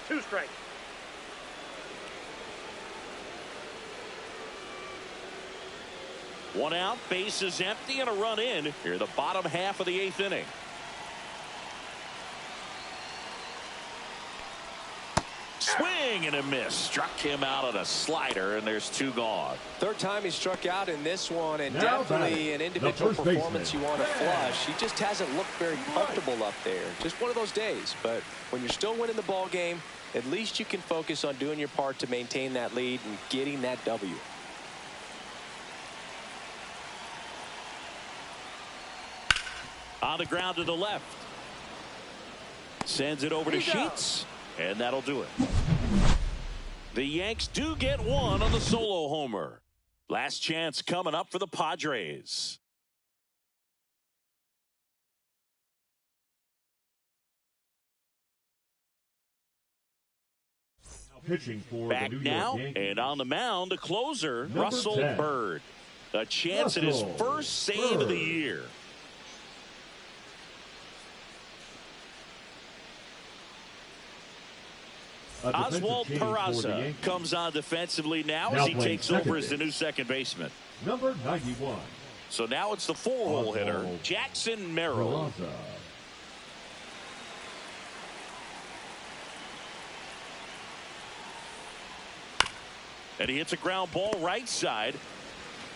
2 strikes. One out, base is empty, and a run in here, the bottom half of the 8th inning. Swing and a miss. Struck him out on a slider, and there's 2 gone. Third time he struck out in this one, and Now definitely an individual first performance baseman. you want to flush. He just hasn't looked very comfortable up there. Just one of those days. But when you're still winning the ball game, at least you can focus on doing your part to maintain that lead and getting that W. On the ground to the left. Sends it over to Sheets, and that'll do it. The Yanks do get one on the solo homer. Last chance coming up for the Padres. Pitching for Back the New now, York Yankees. and on the mound, the closer, Number Russell 10. Bird. A chance at his Russell first save of the Bird. year. A defensive Oswald change for the Peraza Yankees. comes on defensively now Now as he playing takes over second as the base. new second baseman. Number 91. So now it's the 4-hole hitter, Oswald Jackson Merrill. Peraza. And he hits a ground ball right side.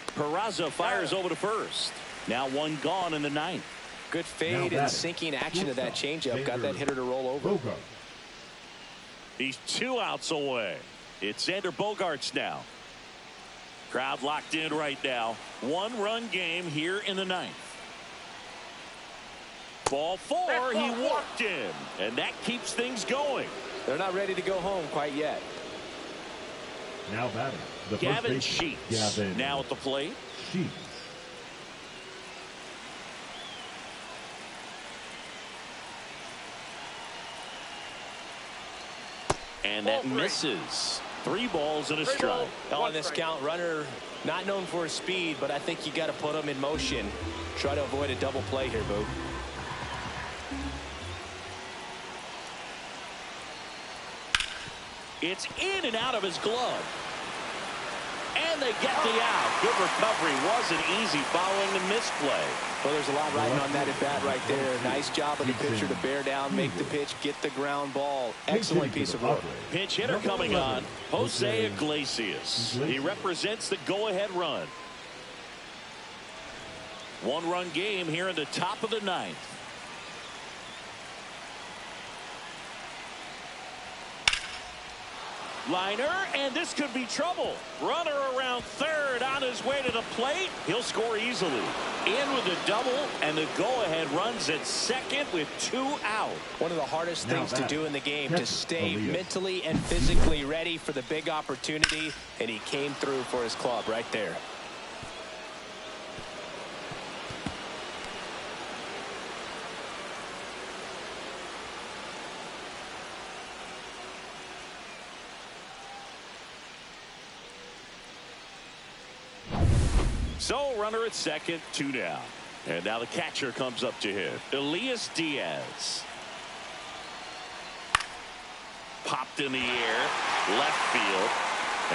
Peraza fires over to first. Now 1 gone in the 9th. Good fade Now and batting. sinking action of that Shortstop, changeup. Got that hitter to roll over. Bogart. He's 2 outs away. It's Xander Bogaerts now. Crowd locked in right now. 1-run game here in the 9th. Ball 4, he walked in, and that keeps things going. They're not ready to go home quite yet. Now batting. The first Gavin baseman, Sheets Gavin now at the plate. Sheets. And that Ball 3. misses. 3 balls and a strike. On this count, runner not known for his speed, but I think you got to put him in motion. Try to avoid a double play here, Boo. It's in and out of his glove. And they get the out. Good recovery. Wasn't easy following the misplay. Well, there's a lot riding on that at bat right there. Nice job of the pitcher to bear down, make the pitch, get the ground ball. Excellent piece of work. Pinch hitter coming on, Jose Iglesias. He represents the go-ahead run. One-run game here in the top of the ninth. Liner, and this could be trouble. Runner around third on his way to the plate. He'll score easily. In with a double, and the go-ahead runs at second with 2 out. One of the hardest things to do in the game, to stay mentally and physically ready for the big opportunity, and he came through for his club right there. So, runner at second, 2 down. And now the catcher comes up to him. Elias Diaz. Popped in the air, left field,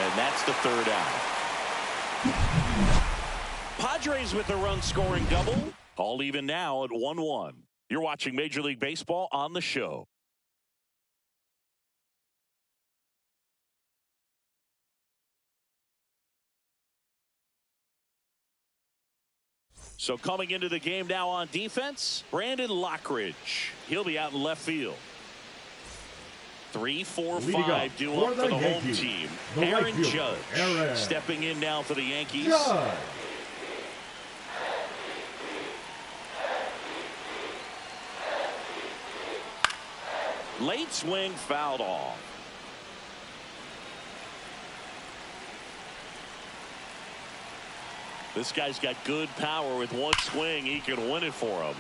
and that's the 3rd out. Padres with the run-scoring double. All even now at 1-1. You're watching Major League Baseball on the show. So coming into the game now on defense, Brandon Lockridge. He'll be out in left field. 3, 4, 5 due up for the home team. Aaron Judge stepping in now for the Yankees. Late swing fouled off. This guy's got good power. With one swing, he can win it for him.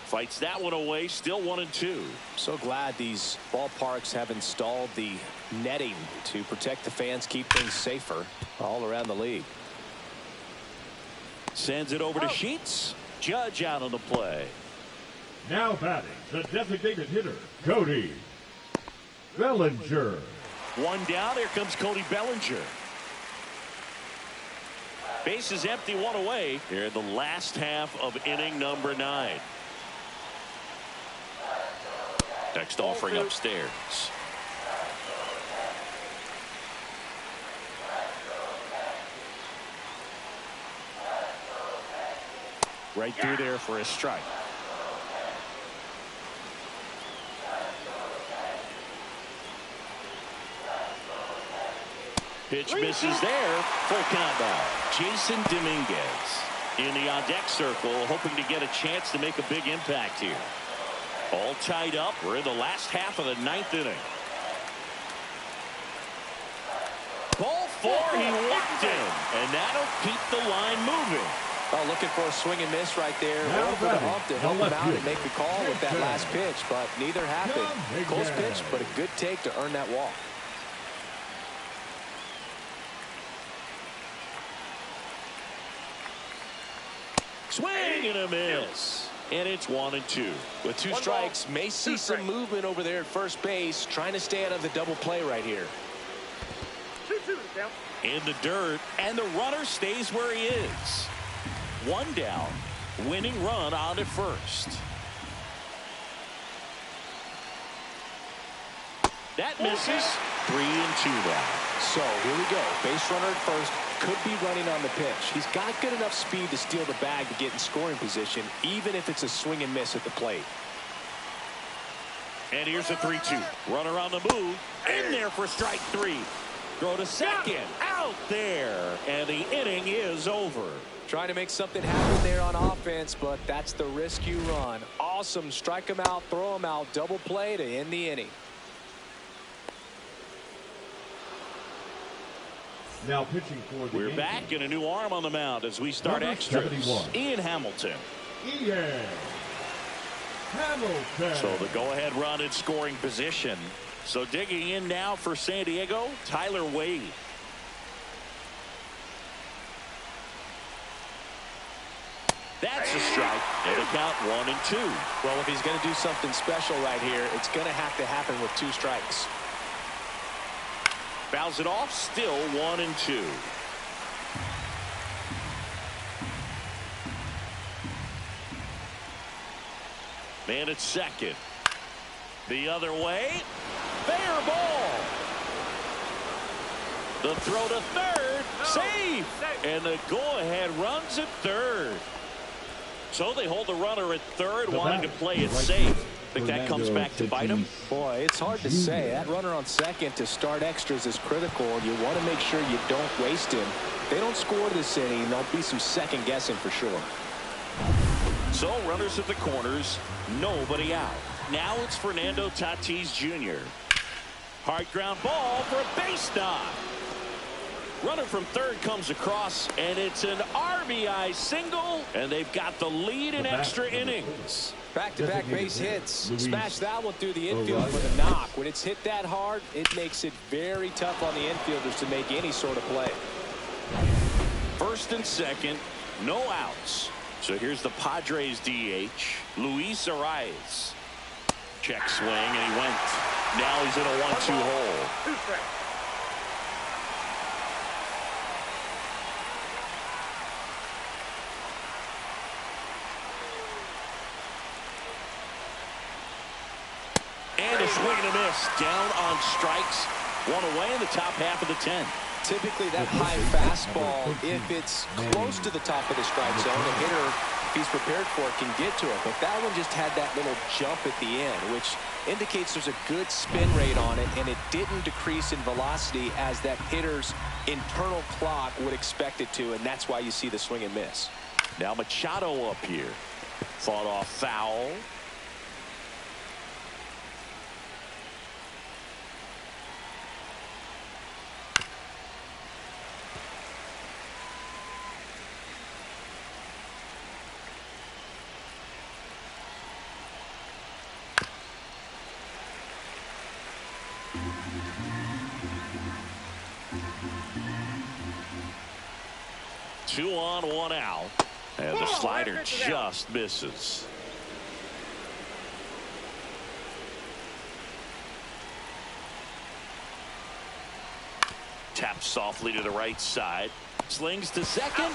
Fights that one away, still 1-2. So glad these ballparks have installed the netting to protect the fans, keep things safer all around the league. Sends it over to Sheets. Judge out on the play. Now batting, the designated hitter, Cody Bellinger. 1 down. Here comes Cody Bellinger. Base is empty, 1 away here in the last half of inning number 9. Next offering upstairs. Right through there for a strike. Pitch misses there. Full count now. Jason Dominguez in the on-deck circle, hoping to get a chance to make a big impact here. All tied up. We're in the last half of the 9th inning. Ball 4, he walked in, and that'll keep the line moving. Oh, looking for a swing and miss right there. Over the hump to help him out and make the call with that last pitch, but neither happened. Close pitch, but a good take to earn that walk. Swing and a miss. And it's 1-2. With 2 strikes, may see some movement over there at first base, trying to stay out of the double play right here. 2-2 down. In the dirt, and the runner stays where he is. 1 down, winning run on at first. That misses. 3-2 now. So here we go. Base runner at first. Could be running on the pitch. He's got good enough speed to steal the bag to get in scoring position, even if it's a swing and miss at the plate. And here's a 3-2. Runner on the move. In there for strike 3. Throw to second. Out there. And the inning is over. Trying to make something happen there on offense, but that's the risk you run. Awesome. Strike him out, throw him out, double play to end the inning. Now pitching for the We're Yankees. back in a new arm on the mound as we start Number extras. 71. Ian Hamilton. Ian Hamilton. So the go-ahead run in scoring position. So digging in now for San Diego, Tyler Wade. That's a strike. And a count 1-2. Well, if he's going to do something special right here, it's going to have to happen with 2 strikes. Fouls it off, still 1-2. Man at second. The other way. Fair ball. The throw to third. Safe. And the go-ahead runs at third. So they hold the runner at third, wanting to play it safe. Think that comes back to bite him? Boy, it's hard to say. That runner on second to start extras is critical, and you want to make sure you don't waste him. If they don't score this inning, there'll be some second guessing for sure. So runners at the corners, nobody out. Now it's Fernando Tatis Jr. Hard ground ball for a base knock. Runner from third comes across, and it's an RBI single, and they've got the lead in extra innings. Back-to-back base hits. Smash that one through the infield for the knock. When it's hit that hard, it makes it very tough on the infielders to make any sort of play. First and second, no outs. So here's the Padres DH, Luis Arias. Check swing, and he went. Now he's in a 1-2 hole. And a swing and a miss. Down on strikes. One away in the top half of the 10. Typically that high fastball, if it's close to the top of the strike zone, the hitter, if he's prepared for it, can get to it. But that one just had that little jump at the end, which indicates there's a good spin rate on it, and it didn't decrease in velocity as that hitter's internal clock would expect it to, and that's why you see the swing and miss. Now Machado up here. Fought off foul. Two on, one out. And the slider just misses. Taps softly to the right side. Slings to second.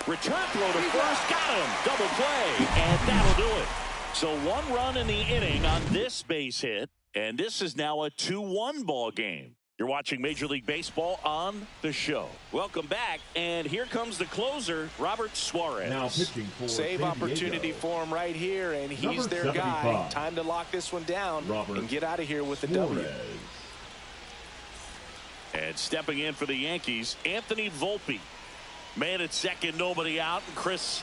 Return throw to first. Got him. Double play. And that'll do it. So one run in the inning on this base hit. And this is now a 2-1 ball game. You're watching Major League Baseball on the show. Welcome back, and here comes the closer, Robert Suarez. Now pitching for Save opportunity for him right here, and he's their guy. Time to lock this one down and get out of here with the W. And stepping in for the Yankees, Anthony Volpe. Man at second, nobody out, and Chris,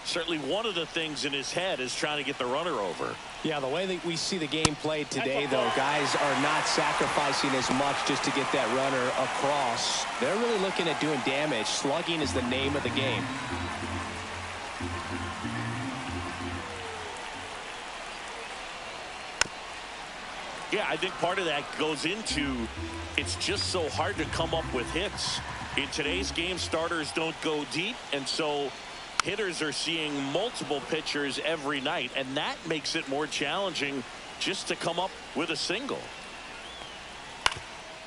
certainly one of the things in his head is trying to get the runner over. Yeah, the way that we see the game played today, though, guys are not sacrificing as much just to get that runner across. They're really looking at doing damage. Slugging is the name of the game. Yeah, I think part of that goes into it's just so hard to come up with hits. In today's game, starters don't go deep, and so hitters are seeing multiple pitchers every night, and that makes it more challenging just to come up with a single.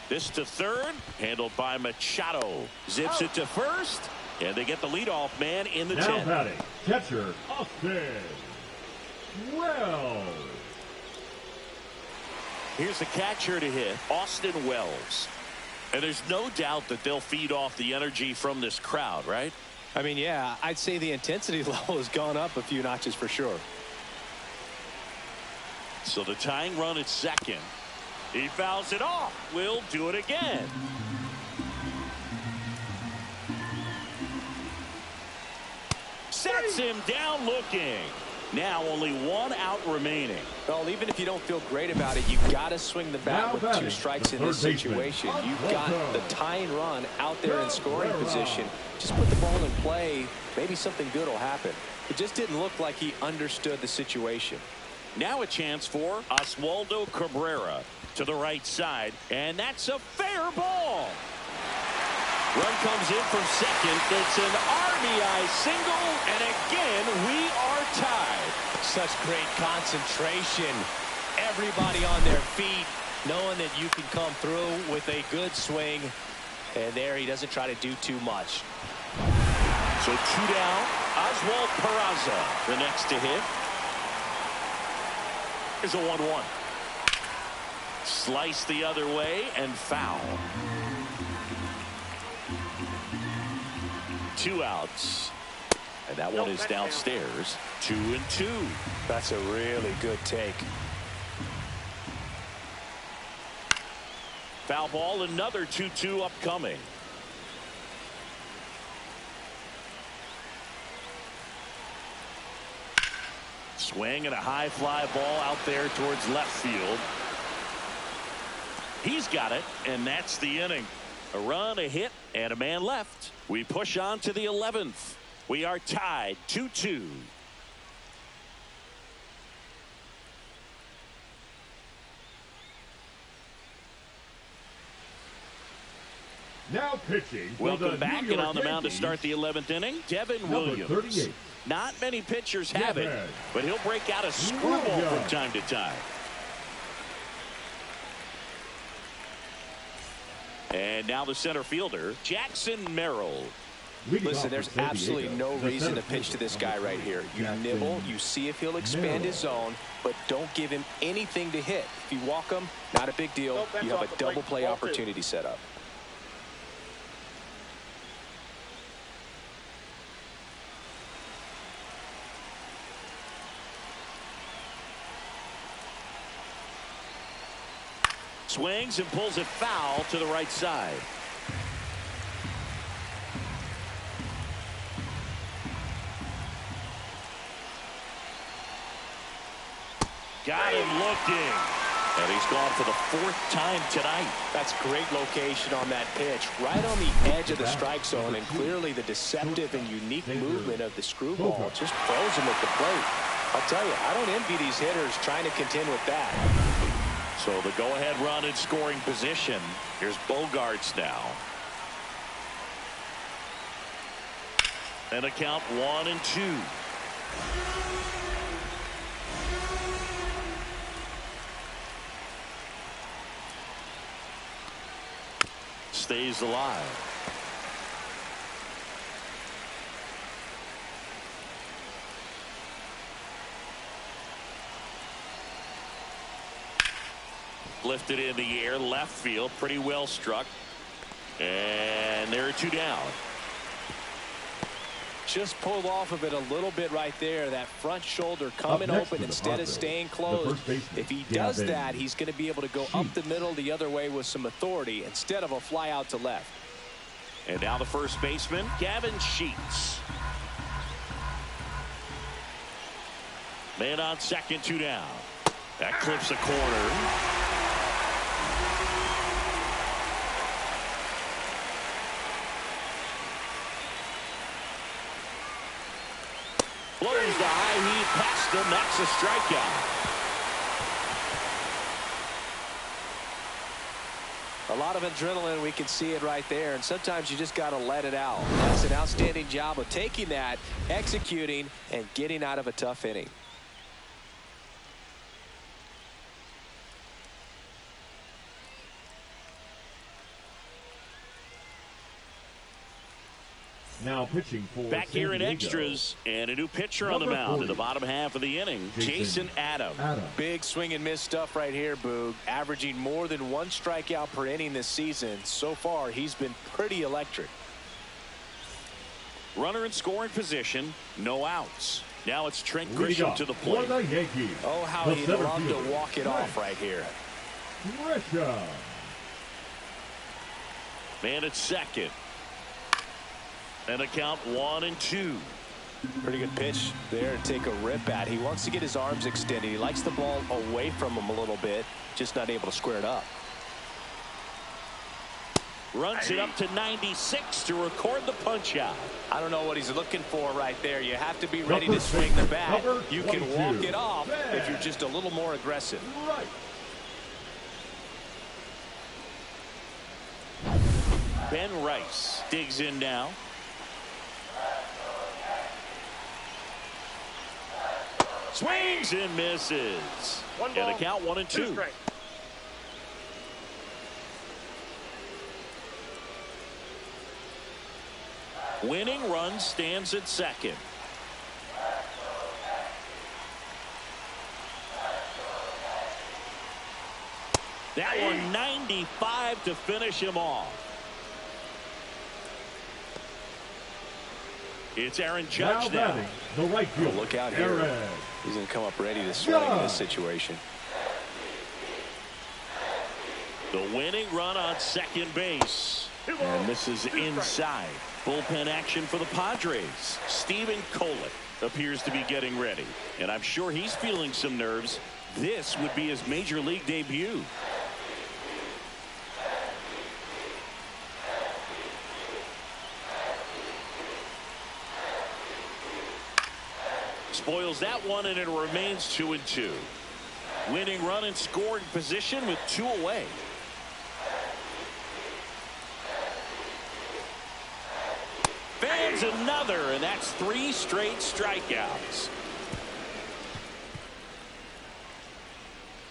This to third, handled by Machado. Zips it to first, and they get the leadoff man in the 10th. Now batting, catcher, Austin Wells. Here's the catcher to hit, Austin Wells. And there's no doubt that they'll feed off the energy from this crowd, right? I mean, yeah, I'd say the intensity level has gone up a few notches for sure. So the tying run at second. He fouls it off. We'll do it again. Sets him down looking. Now only one out remaining. Well, even if you don't feel great about it, you've got to swing the bat with 2 strikes in this situation. You've got the tying run out there in scoring position. Just put the ball in play. Maybe something good will happen. It just didn't look like he understood the situation. Now a chance for Oswaldo Cabrera to the right side, and that's a fair ball. Run comes in from second. It's an RBI single, and again we are tied. Such great concentration. Everybody on their feet, knowing that you can come through with a good swing. And there he doesn't try to do too much. So 2 down. Oswald Peraza, the next to hit. Here's a 1-1. Slice the other way and foul. 2 outs. And that one is downstairs. 2-2. That's a really good take. Foul ball, another 2-2 upcoming. Swing and a high fly ball out there towards left field. He's got it, and that's the inning. A run, a hit, and a man left. We push on to the 11th. We are tied 2-2. Now pitching for Welcome the back, New and York on the mound to Yankees, start the 11th inning, Devin number Williams. 38. Not many pitchers have it, but he'll break out a screwball from time to time. And now the center fielder, Jackson Merrill. Listen, there's absolutely no reason to pitch to this guy right here. You nibble, you see if he'll expand his zone, but don't give him anything to hit. If you walk him, not a big deal. You have a double play opportunity set up. Swings and pulls it foul to the right side. Got him looking. And he's gone for the 4th time tonight. That's great location on that pitch. Right on the edge of the strike zone, and clearly the deceptive and unique movement of the screwball just froze him at the plate. I'll tell you, I don't envy these hitters trying to contend with that. So the go-ahead run in scoring position. Here's Bogarts now. And a count 1-2. Stays alive. Lifted in the air, left field, pretty well struck. And there are 2 down. Just pulled off of it a little bit right there. That front shoulder coming open instead of staying closed. If he does that, he's going to be able to go up the middle the other way with some authority instead of a fly out to left. And now the first baseman, Gavin Sheets. Man on second, 2 down. That clips a corner. Blows the high heat past him. That's a strikeout. A lot of adrenaline. We can see it right there. And sometimes you just got to let it out. That's an outstanding job of taking that, executing, and getting out of a tough inning. Now pitching for back here in extras, and a new pitcher on the mound in the bottom half of the inning, Jason Adam. Big swing and miss stuff right here, Boog. Averaging more than 1 strikeout per inning this season. So far, he's been pretty electric. Runner in scoring position, no outs. Now it's Trent Grisham to the plate. Oh, how he'd love to walk it off right here. Man at second. And a count 1-2. Pretty good pitch there to take a rip at. He wants to get his arms extended. He likes the ball away from him a little bit, just not able to square it up. Runs it up to 96 to record the punch out. I don't know what he's looking for right there. You have to be ready to swing the bat. You can walk it off if you're just a little more aggressive. Ben Rice digs in now. Swings and misses. And a count 1-2. Winning run stands at second. That one 95 to finish him off. It's Aaron Judge now. The right field. Look out here. He's going to come up ready to swing in this situation. The winning run on second base. And this is inside. Bullpen action for the Padres. Steven Kolek appears to be getting ready. And I'm sure he's feeling some nerves. This would be his major league debut. Spoils that one, and it remains 2-2. Winning run in scoring position with 2 away. Fans another, and that's 3 straight strikeouts.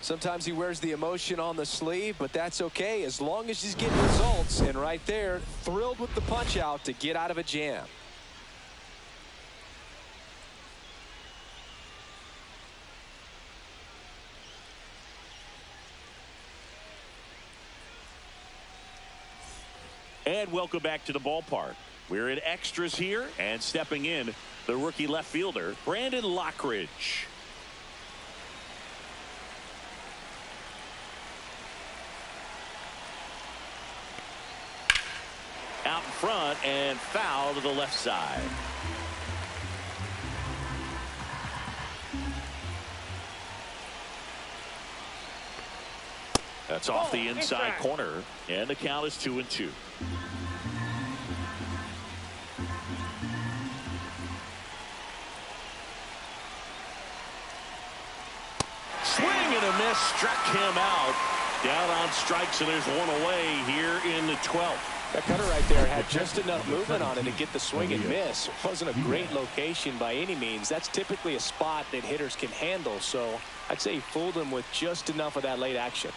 Sometimes he wears the emotion on the sleeve, but that's okay as long as he's getting results. And right there, thrilled with the punch out to get out of a jam. And welcome back to the ballpark. We're in extras here, and stepping in, the rookie left fielder, Brandon Lockridge. Out in front and foul to the left side. That's off the inside corner, and the count is 2-2. Swing and a miss, struck him out. Down on strikes, and there's 1 away here in the 12th. That cutter right there had just enough movement on it to get the swing and miss. It wasn't a great location by any means. That's typically a spot that hitters can handle, so I'd say he fooled him with just enough of that late action.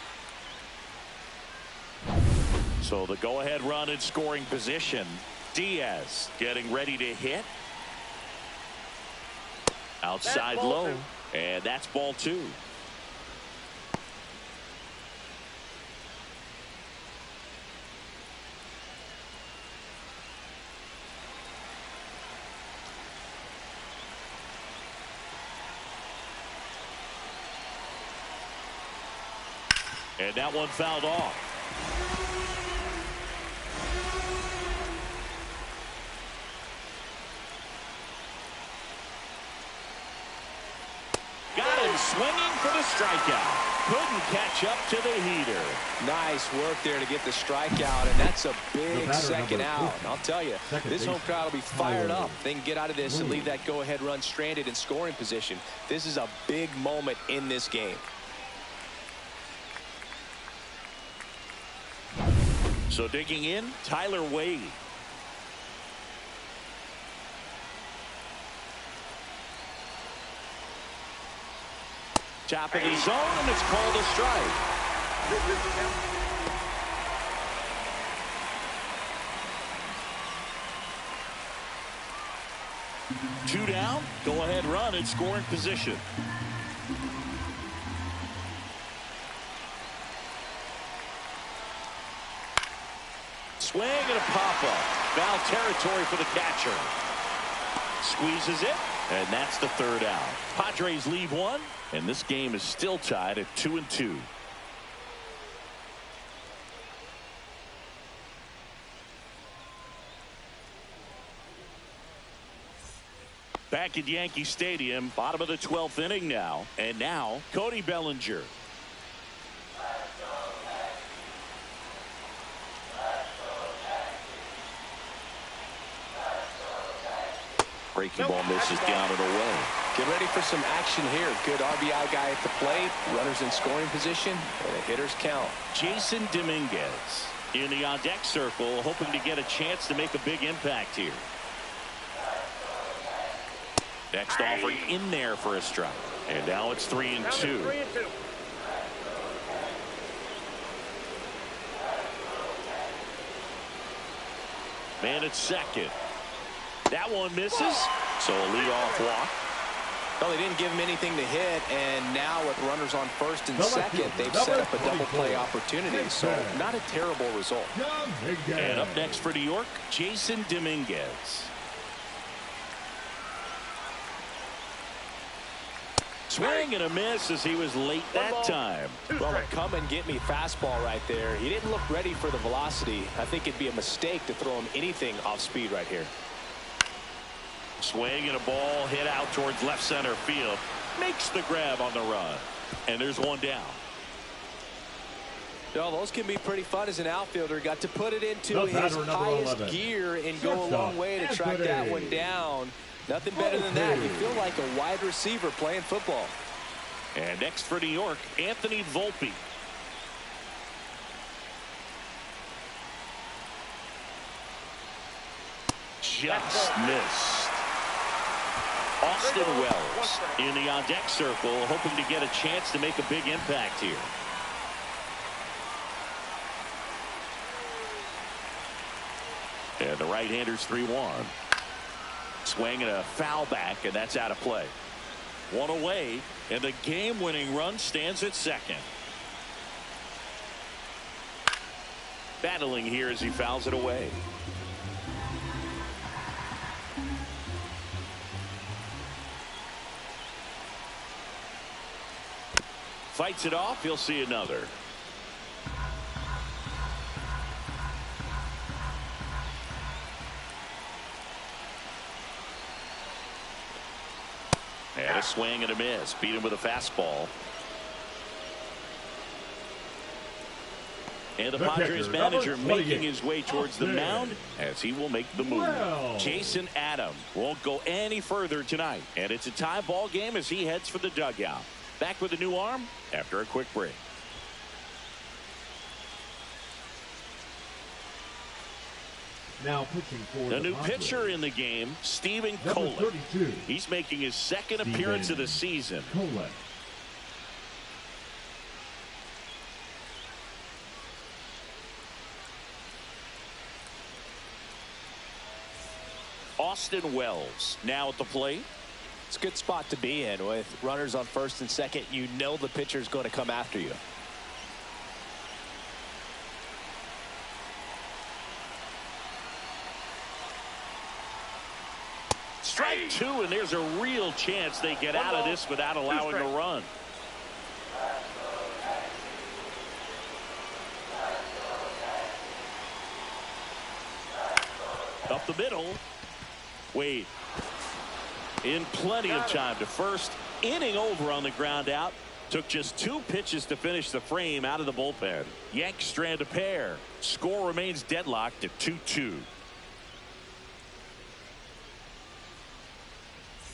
So the go-ahead run in scoring position. Diaz getting ready to hit. Outside low, and that's ball 2. And that one fouled off. Got him swinging for the strikeout. Couldn't catch up to the heater. Nice work there to get the strikeout, and that's a big second out. And I'll tell you, this home crowd will be fired up. They can get out of this and leave that go-ahead run stranded in scoring position. This is a big moment in this game. So digging in, Tyler Wade. Top of the zone, and it's called a strike. 2 down, go ahead run in scoring position. Swing and a pop-up. Foul territory for the catcher. Squeezes it, and that's the 3rd out. Padres lead 1, and this game is still tied at 2-2. Back at Yankee Stadium, bottom of the 12th inning now, and now Cody Bellinger. Breaking ball misses down and away. Get ready for some action here. Good RBI guy at the plate. Runners in scoring position. And the hitters count. Jason Dominguez in the on-deck circle, hoping to get a chance to make a big impact here. Next offering in there for a strike. And now it's 3-2. Man at second. That one misses, so a leadoff walk. Well, they didn't give him anything to hit, and now with runners on first and second, they've set up a double play opportunity. So not a terrible result. And up next for New York, Jason Dominguez. Swing and a miss as he was late that time. Well, a come and get me fastball right there. He didn't look ready for the velocity. I think it'd be a mistake to throw him anything off speed right here. Swing and a ball hit out towards left center field. Makes the grab on the run. And there's one down. No, those can be pretty fun as an outfielder. Got to put it into his highest gear and go a long way to track that one down. Nothing better than that. You feel like a wide receiver playing football. And next for New York, Anthony Volpe. Just missed. Austin Wells in the on-deck circle, hoping to get a chance to make a big impact here. And the right-hander's 3-1. Swing and a foul back, and that's out of play. One away, and the game-winning run stands at second. Battling here as he fouls it away. Fights it off. He'll see another. And a swing and a miss. Beat him with a fastball. And the Padres manager making his way towards the mound as he will make the move. Jason Adam won't go any further tonight. And it's a tie ball game as he heads for the dugout. Back with a new arm after a quick break. Now pitching for the new pitcher in the game, Stephen Collet. He's making his second appearance of the season. Austin Wells now at the plate. It's a good spot to be in with runners on first and second. You know the pitcher's going to come after you. Strike two, and there's a real chance they get out of this without allowing a run. Up the middle. Wade in plenty of time to first. Inning over on the ground out. Took just 2 pitches to finish the frame out of the bullpen. Yanks strand a pair. Score remains deadlocked at 2-2.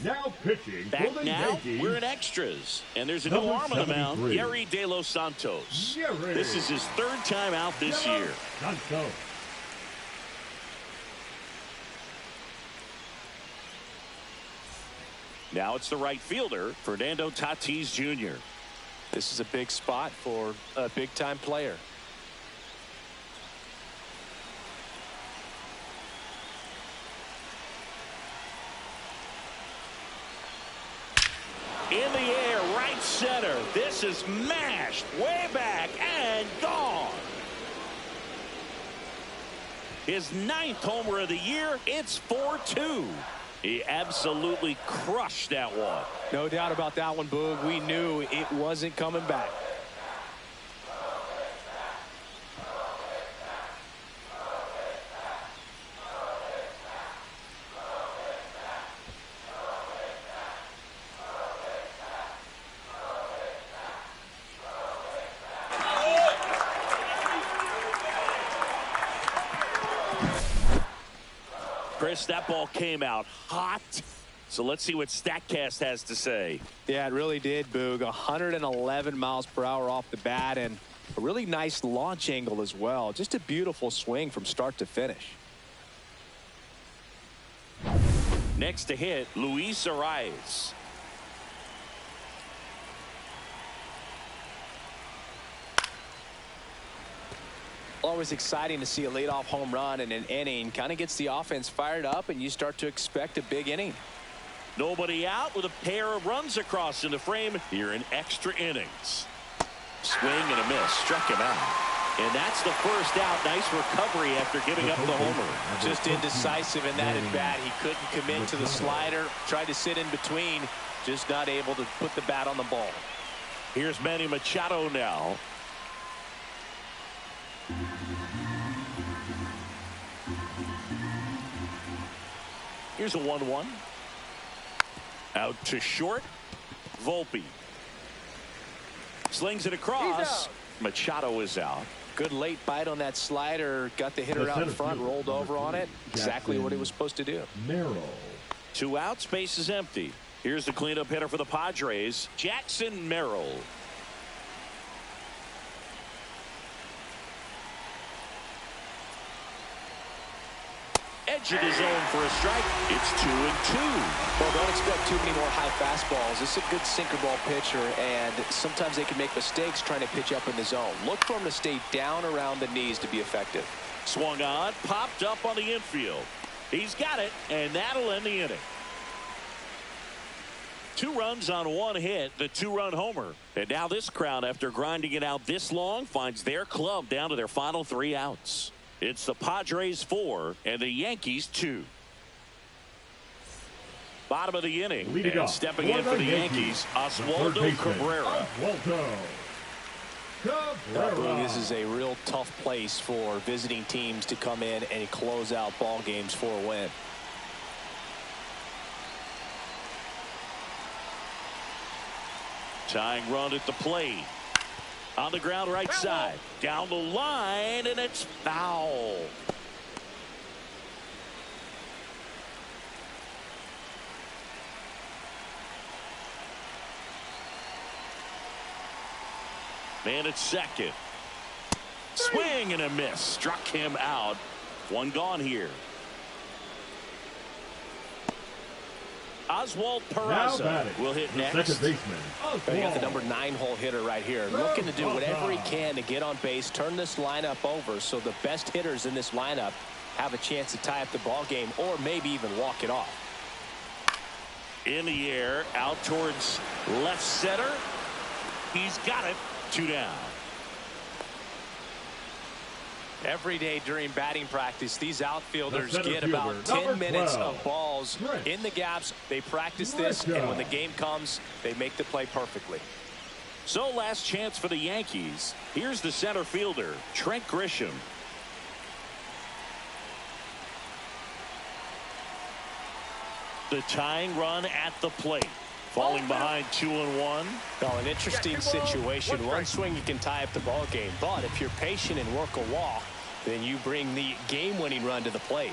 Now pitching. Back now, Yankees. we're in extras. And there's a new arm on the mound, Yerry De Los Santos. This is his 3rd time out this year. Santos. Now it's the right fielder, Fernando Tatis Jr. This is a big spot for a big-time player. In the air, right center. This is mashed way back and gone. His 9th homer of the year. It's 4-2. He absolutely crushed that one. No doubt about that one, Boog. We knew it wasn't coming back. Chris, that ball came out hot. So let's see what StatCast has to say. Yeah, it really did, Boog. 111 miles per hour off the bat and a really nice launch angle as well. Just a beautiful swing from start to finish. Next to hit, Luis Arias. Always exciting to see a leadoff home run in an inning. Kind of gets the offense fired up, and you start to expect a big inning. Nobody out with a pair of runs across in the frame here in extra innings. Swing and a miss. Struck him out. And that's the first out. Nice recovery after giving up the homer. Just indecisive in that at bat. He couldn't commit to the slider. Tried to sit in between. Just not able to put the bat on the ball. Here's Manny Machado now. Here's a 1-1. Out to short. Volpe. Slings it across. Machado is out. Good late bite on that slider. Got the hitter out in front. Rolled over on it. Exactly what he was supposed to do. Merrill. 2 outs. Base is empty. Here's the cleanup hitter for the Padres, Jackson Merrill. Edge of the zone for a strike. It's 2-2. Well, don't expect too many more high fastballs. This is a good sinker ball pitcher, and sometimes they can make mistakes trying to pitch up in the zone. Look for him to stay down around the knees to be effective. Swung on, popped up on the infield. He's got it, and that'll end the inning. 2 runs on 1 hit, the 2-run homer. And now this crowd, after grinding it out this long, finds their club down to their final 3 outs. It's the Padres 4 and the Yankees 2. Bottom of the inning, and stepping in for the Yankees, Oswaldo Cabrera. This is a real tough place for visiting teams to come in and close out ball games for a win. Tying run at the plate. On the ground right side. Down the line, and it's foul. Man at second. Swing and a miss. Struck him out. 1 gone here. Oswald Peraza will hit next. Second baseman. You got the number 9 hole hitter right here, looking to do whatever he can to get on base, turn this lineup over so the best hitters in this lineup have a chance to tie up the ball game or maybe even walk it off. In the air, out towards left center. He's got it. 2 down. Every day during batting practice, these outfielders get about 10 minutes of balls in the gaps. They practice this, and when the game comes, they make the play perfectly. So last chance for the Yankees. Here's the center fielder, Trent Grisham. The tying run at the plate. Falling behind 2-1. Well, an interesting situation. One swing you can tie up the ball game, but if you're patient and work a walk, then you bring the game-winning run to the plate.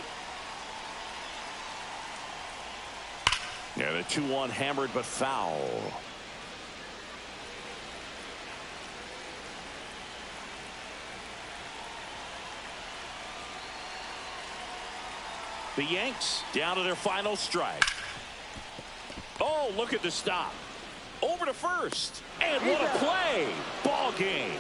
Yeah, the 2-1 hammered but foul. The Yanks down to their final strike. Oh, look at the stop. Over to first. And what a play. Ball game.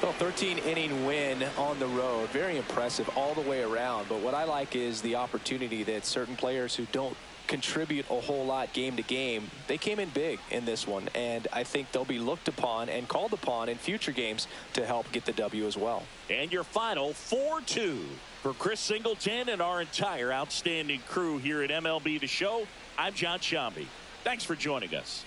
Well, 13-inning win on the road. Very impressive all the way around. But what I like is the opportunity that certain players who don't contribute a whole lot game to game, they came in big in this one. And I think they'll be looked upon and called upon in future games to help get the W as well. And your final 4-2 for Chris Singleton and our entire outstanding crew here at MLB The Show. I'm John Shambi. Thanks for joining us.